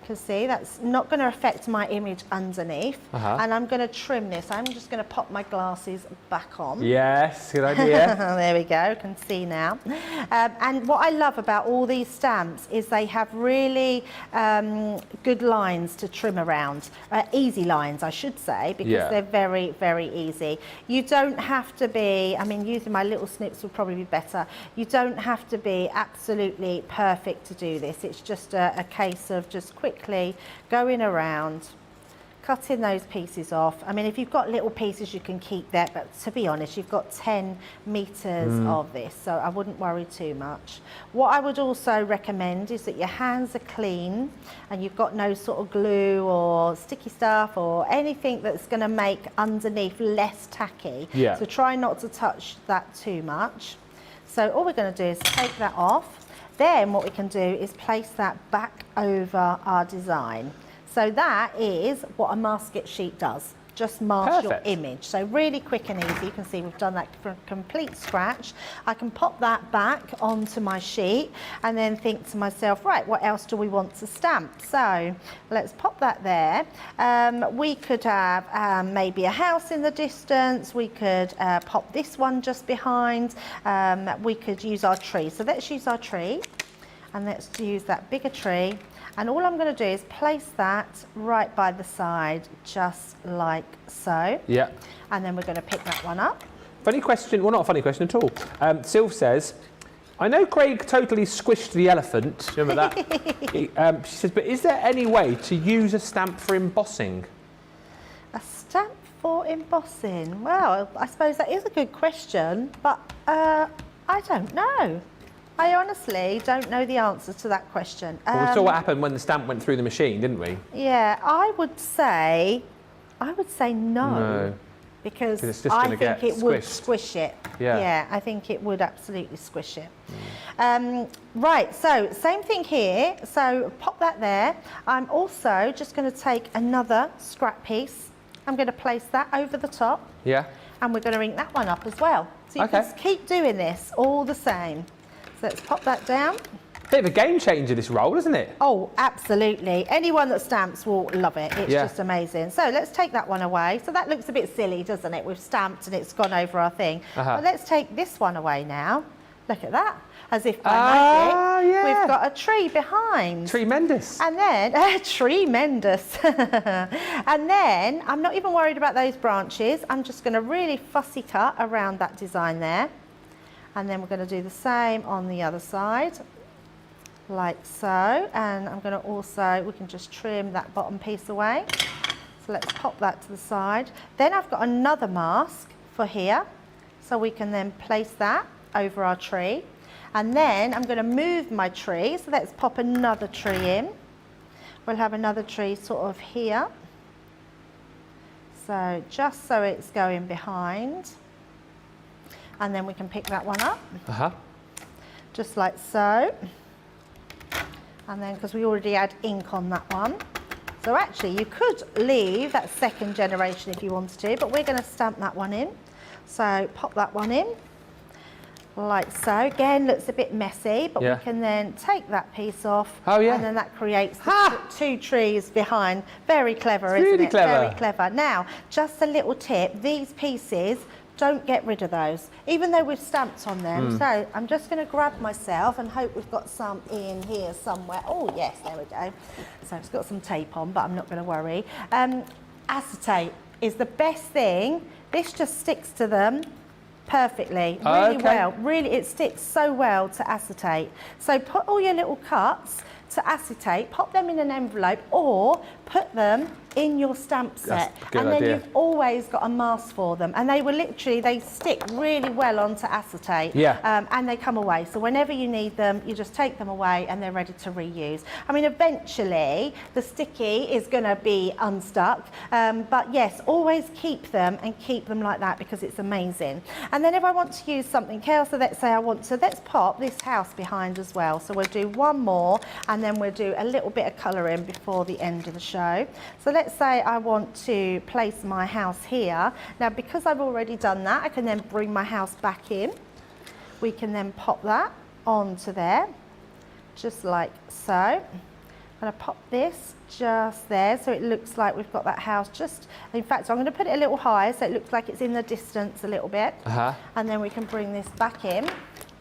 You can see that's not going to affect my image underneath, and I'm going to trim this. I'm just going to pop my glasses back on. Yes, good idea. There we go, you can see now. And what I love about all these stamps is they have really good lines to trim around, easy lines I should say, because they're very, very easy. You don't have to be, I mean using my little snips would probably be better, you don't have to be absolutely perfect to do this. It's just a case of just quickly going around, cutting those pieces off. I mean, if you've got little pieces, you can keep that, but to be honest, you've got 10 meters of this, so I wouldn't worry too much. What I would also recommend is that your hands are clean and you've got no sort of glue or sticky stuff or anything that's going to make underneath less tacky. Yeah. So try not to touch that too much. So all we're going to do is take that off. Then what we can do is place that back over our design. So that is what a masket sheet does. Just mask your image. So really quick and easy. You can see we've done that from complete scratch. I can pop that back onto my sheet and then think to myself, right, what else do we want to stamp? So let's pop that there. We could have maybe a house in the distance. We could pop this one just behind. We could use our tree. So let's use our tree and let's use that bigger tree. And all I'm going to do is place that right by the side, just like so. Yeah. And then we're going to pick that one up. Funny question, well not a funny question at all. Sylv says, I know Craig totally squished the elephant, remember that? She says, but is there any way to use a stamp for embossing? A stamp for embossing? Well, I suppose that is a good question, but I don't know. I honestly don't know the answer to that question. Well, we saw what happened when the stamp went through the machine, didn't we? Yeah, I would say no. Because I think it would squish it. Yeah, I think it would absolutely squish it. Right, so same thing here. So pop that there. I'm also just going to take another scrap piece. I'm going to place that over the top. Yeah. And we're going to ink that one up as well. So you can keep doing this all the same. So let's pop that down. Bit of a game changer, this roll, isn't it? Oh, absolutely. Anyone that stamps will love it. It's just amazing. So let's take that one away. So that looks a bit silly, doesn't it? We've stamped and it's gone over our thing. But let's take this one away now. Look at that. As if by magic, we've got a tree behind. Tremendous. And then, tremendous. And then, I'm not even worried about those branches. I'm just going to really fussy cut around that design there. And then we're going to do the same on the other side. Like so, and I'm going to also, we can just trim that bottom piece away. So let's pop that to the side. Then I've got another mask for here, so we can then place that over our tree. And then I'm going to move my tree, so let's pop another tree in. We'll have another tree sort of here. So just so it's going behind. And then we can pick that one up. Just like so. And then, because we already had ink on that one. So actually, you could leave that second generation if you wanted to, but we're going to stamp that one in. So pop that one in. like so. Again, looks a bit messy, but Yeah. we can then take that piece off. Oh, yeah. And then that creates the two trees behind. Very clever, It's isn't really it? clever. Very clever. Now, just a little tip, these pieces, don't get rid of those, even though we've stamped on them. So I'm just going to grab myself and hope we've got some in here somewhere. Oh, yes, there we go. So it's got some tape on, but I'm not going to worry. Acetate is the best thing. This just sticks to them perfectly, really well. Really, it sticks so well to acetate. So put all your little cuts to acetate, pop them in an envelope, or put them in your stamp set. That's a good and then idea. you've always got a mask for them. And they will literally, they stick really well onto acetate. Yeah. And they come away. So whenever you need them, you just take them away and they're ready to reuse. I mean, eventually the sticky is going to be unstuck. But yes, always keep them and keep them like that because it's amazing. And then if I want to use something else, so let's say I want to, let's pop this house behind as well. So we'll do one more and then we'll do a little bit of colouring before the end of the show. So let's say I want to place my house here. Now, because I've already done that, I can then bring my house back in. We can then pop that onto there, just like so. I'm going to pop this just there so it looks like we've got that house just, in fact, I'm going to put it a little higher so it looks like it's in the distance a little bit. And then we can bring this back in.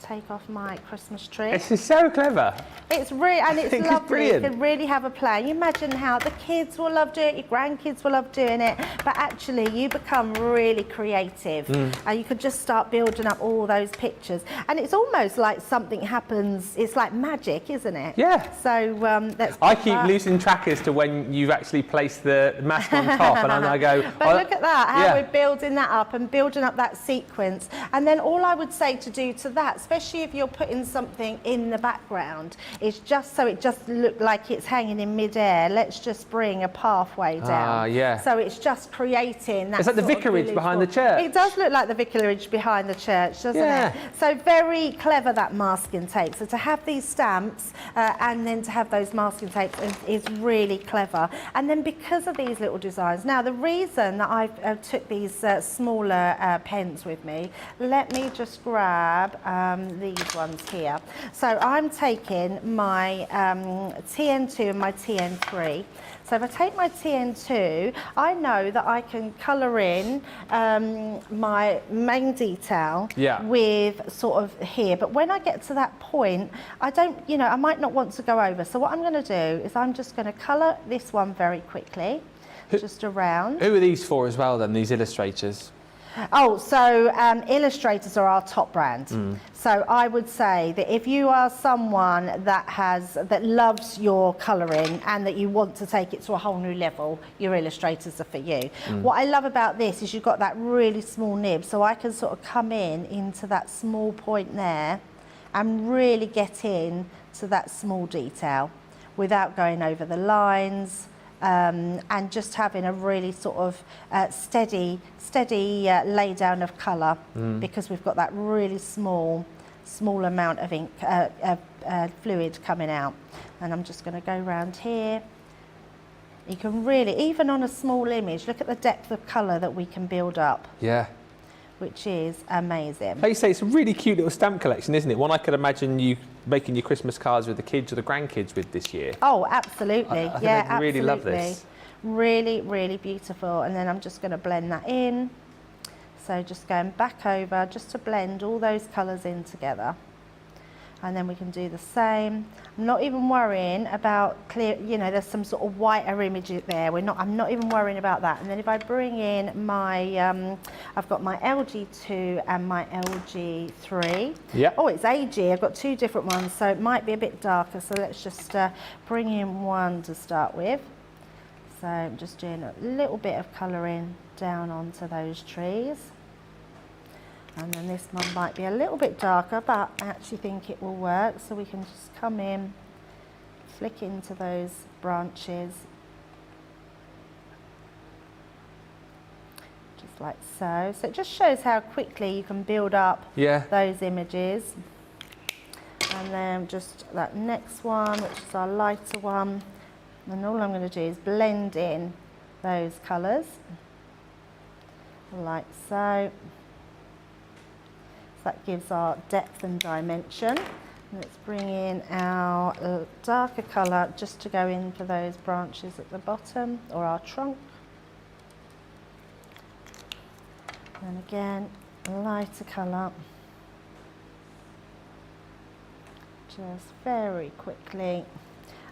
Take off my Christmas tree. This is so clever. It's really, and it's think it's lovely. You brilliant. can really have a play. You imagine how the kids will love doing it, your grandkids will love doing it, but actually you become really creative and you could just start building up all those pictures. And it's almost like something happens, it's like magic, isn't it? Yeah. So that's I keep losing track as to when you've actually placed the mask on top, and then I go. But look at that, how yeah. we're building that up and building up that sequence. And then all I would say to do to that, especially if you're putting something in the background, is just so it just look like it's hanging in midair. Let's just bring a pathway down. Yeah. So it's just creating that. It's like the sort of vicarage really behind the cool- church. It does look like the vicarage behind the church, doesn't Yeah. it? So very clever, that masking tape. So to have these stamps and then to have those masking tapes is really clever. And then because of these little designs, now the reason that I took these smaller pens with me, let me just grab these ones here. So I'm taking my TN2 and my TN3. So if I take my TN2, I know that I can colour in my main detail with sort of here. But when I get to that point, I don't, you know, I might not want to go over. So what I'm going to do is I'm just going to colour this one very quickly, just around. Who are these for as well then, these illustrators? Oh, so illustrators are our top brand. So I would say that if you are someone that loves your colouring and that you want to take it to a whole new level, your illustrators are for you. What I love about this is you've got that really small nib, so I can sort of come into that small point there and really get in to that small detail without going over the lines. And just having a really sort of steady lay down of colour because we've got that really small amount of ink, fluid coming out. And I'm just going to go around here. You can really, even on a small image, look at the depth of colour that we can build up. Yeah. Which is amazing. Like you say, it's a really cute little stamp collection, isn't it? One I could imagine you making your Christmas cards with the kids or the grandkids with this year. Oh, absolutely. I think yeah, they'd really love this. Really, really beautiful. And then I'm just going to blend that in. So just going back over just to blend all those colours in together. And then we can do the same. I'm not even worrying about clear, you know, there's some sort of whiter image there. I'm not even worrying about that. And then if I bring in my, I've got my LG2 and my LG3. Yeah. Oh, it's AG. I've got two different ones, so it might be a bit darker. So let's just bring in one to start with. So I'm just doing a little bit of colouring down onto those trees. And then this one might be a little bit darker, but I actually think it will work. So we can just come in, flick into those branches, just like so. So it just shows how quickly you can build up those images. And then just that next one, which is our lighter one. And all I'm going to do is blend in those colours, like so. that gives our depth and dimension. Let's bring in our darker colour just to go in for those branches at the bottom, or our trunk. And again, a lighter colour. Just very quickly.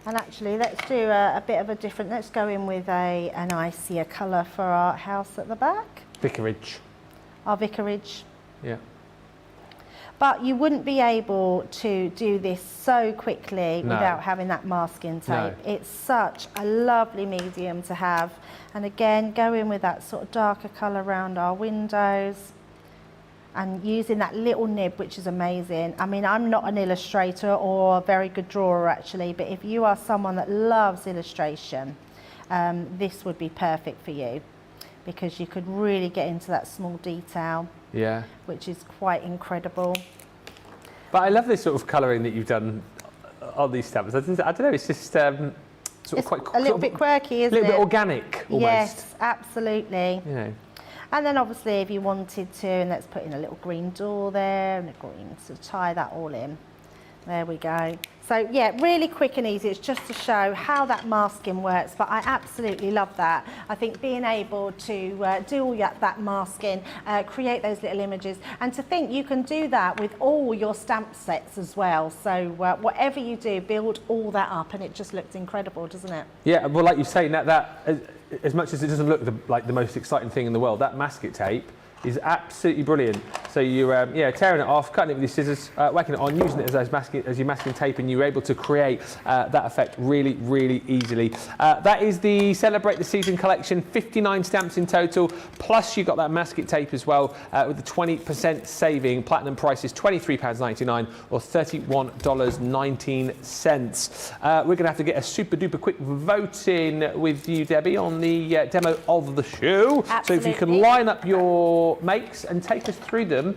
And actually, let's do a bit of a different, let's go in with an icier colour for our house at the back. Vicarage. Our vicarage. Yeah. But you wouldn't be able to do this so quickly without having that masking tape. No. It's such a lovely medium to have. And again, go in with that sort of darker colour around our windows and using that little nib, which is amazing. I mean, I'm not an illustrator or a very good drawer actually, but if you are someone that loves illustration, this would be perfect for you, because you could really get into that small detail. Yeah. Which is quite incredible. But I love this sort of colouring that you've done on these stamps. I don't know, it's just sort of quite... a little bit quirky, isn't it? A little bit organic, almost. Yes, absolutely. You know. And then obviously if you wanted to, and let's put in a little green door there, and a green, so tie that all in. There we go. So yeah, really quick and easy. It's just to show how that masking works, but I absolutely love that. I think being able to do all that masking, create those little images, and to think you can do that with all your stamp sets as well. So whatever you do, build all that up, and it just looks incredible, doesn't it? Yeah, well, like you say, that as much as it doesn't look like the most exciting thing in the world, that masking tape is absolutely brilliant. So you're tearing it off, cutting it with your scissors, whacking it on, using it as your masking tape, and you're able to create that effect really, really easily. That is the Celebrate the Season collection, 59 stamps in total, plus you got that masking tape as well, with the 20% saving. Platinum price is £23.99 or $31.19. We're gonna have to get a super duper quick vote in with you, Debbie, on the demo of the show. Absolutely. So if you can line up your makes and take us through them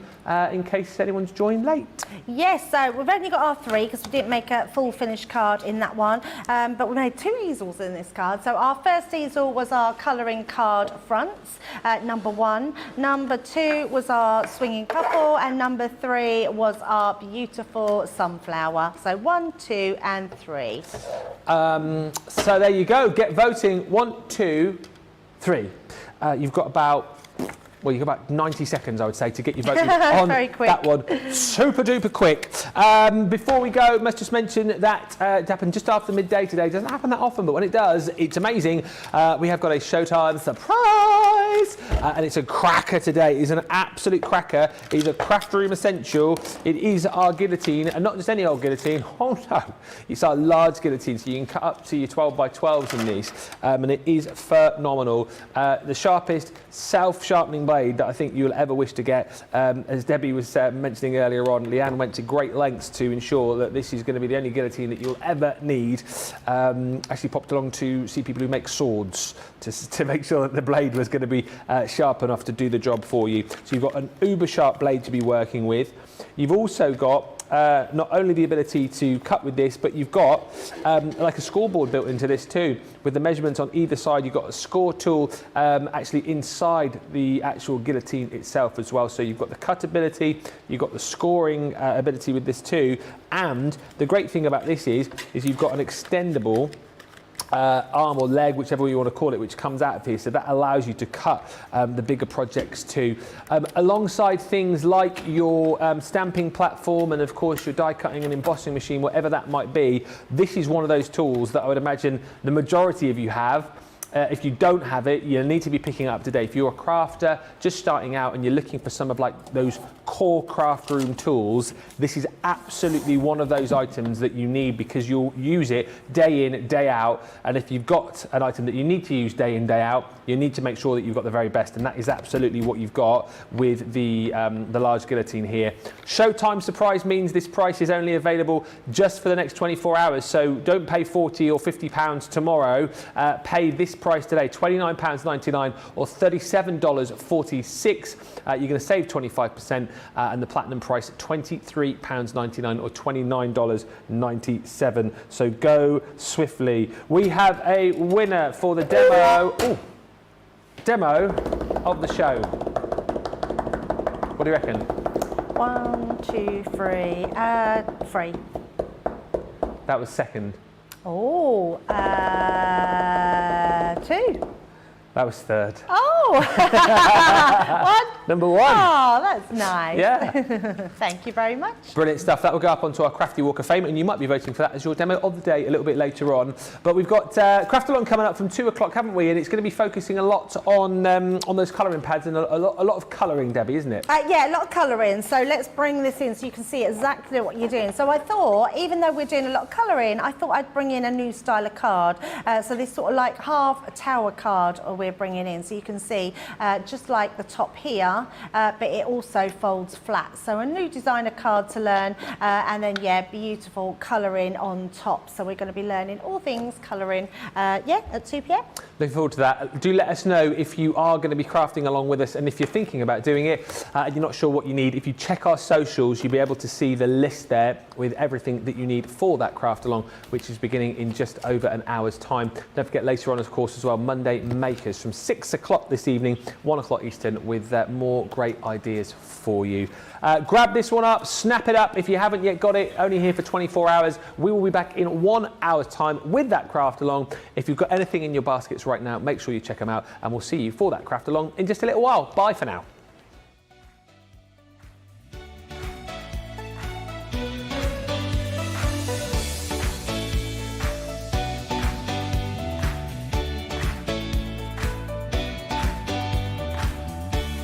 in case anyone's joined late. Yes, so we've only got our 3 because we didn't make a full finished card in that one, but we made 2 easels in this card. So our first easel was our colouring card fronts, number 1. Number 2 was our swinging couple, and number 3 was our beautiful sunflower. So 1, 2 and 3. So there you go, get voting. 1, 2, 3. You've got about... Well, you've got about 90 seconds, I would say, to get your voting on Very quick. that one. Super duper quick. Before we go, must just mention that it happened just after midday today. It doesn't happen that often, but when it does, it's amazing. We have got a Showtime surprise, and it's a cracker today. It's an absolute cracker. It's a craft room essential. It is our guillotine, and not just any old guillotine. Oh no, it's our large guillotine, so you can cut up to your 12 by 12s in these, and it is phenomenal. The sharpest self-sharpening blade that I think you'll ever wish to get. As Debbie was mentioning earlier on, Leanne went to great lengths to ensure that this is going to be the only guillotine that you'll ever need. Actually popped along to see people who make swords to make sure that the blade was going to be sharp enough to do the job for you. So you've got an uber sharp blade to be working with. You've also got not only the ability to cut with this, but you've got like a scoreboard built into this too. With the measurements on either side, you've got a score tool actually inside the actual guillotine itself as well. So you've got the cut ability, you've got the scoring ability with this too. And the great thing about this is you've got an extendable arm or leg, whichever way you want to call it, which comes out of here, so that allows you to cut the bigger projects too. Alongside things like your stamping platform and of course your die cutting and embossing machine, whatever that might be, this is one of those tools that I would imagine the majority of you have. If you don't have it, you need to be picking it up today. If you're a crafter just starting out and you're looking for some of like those core craft room tools, this is absolutely one of those items that you need, because you'll use it day in, day out. And if you've got an item that you need to use day in, day out, you need to make sure that you've got the very best, and that is absolutely what you've got with the large guillotine here. Showtime surprise means this price is only available just for the next 24 hours, so don't pay £40 or £50 tomorrow. Pay this price today, £29.99 or $37.46. You're going to save 25%, and the platinum price £23.99 or $29.97. So go swiftly. We have a winner for the demo. Ooh. Demo of the show. What do you reckon? 1, 2, 3. 3. That was second. Oh, 2. That was third. Oh, 1. Number 1. Oh, that's nice. Yeah. Thank you very much. Brilliant stuff. That will go up onto our Crafty Walk of Fame, and you might be voting for that as your demo of the day a little bit later on. But we've got Craft Along coming up from 2 o'clock, haven't we? And it's going to be focusing a lot on those colouring pads and a lot of colouring, Debbie, isn't it? Yeah, a lot of colouring. So let's bring this in so you can see exactly what you're doing. So I thought, even though we're doing a lot of colouring, I thought I'd bring in a new style of card. So this sort of like half a tower card we're bringing in. So you can see just like the top here, but it also folds flat. So a new designer card to learn, and then yeah, beautiful colouring on top. So we're going to be learning all things colouring, yeah, at 2 p.m. Looking forward to that. Do let us know if you are going to be crafting along with us, and if you're thinking about doing it and you're not sure what you need. If you check our socials, you'll be able to see the list there with everything that you need for that craft along, which is beginning in just over an hour's time. Don't forget later on, of course, as well, Monday Makers from 6 o'clock this evening, 1 o'clock Eastern, with more great ideas for you. Grab this one up, snap it up if you haven't yet got it. Only here for 24 hours. We will be back in 1 hour's time with that craft along. If you've got anything in your baskets right now, make sure you check them out, and we'll see you for that craft along in just a little while. Bye for now.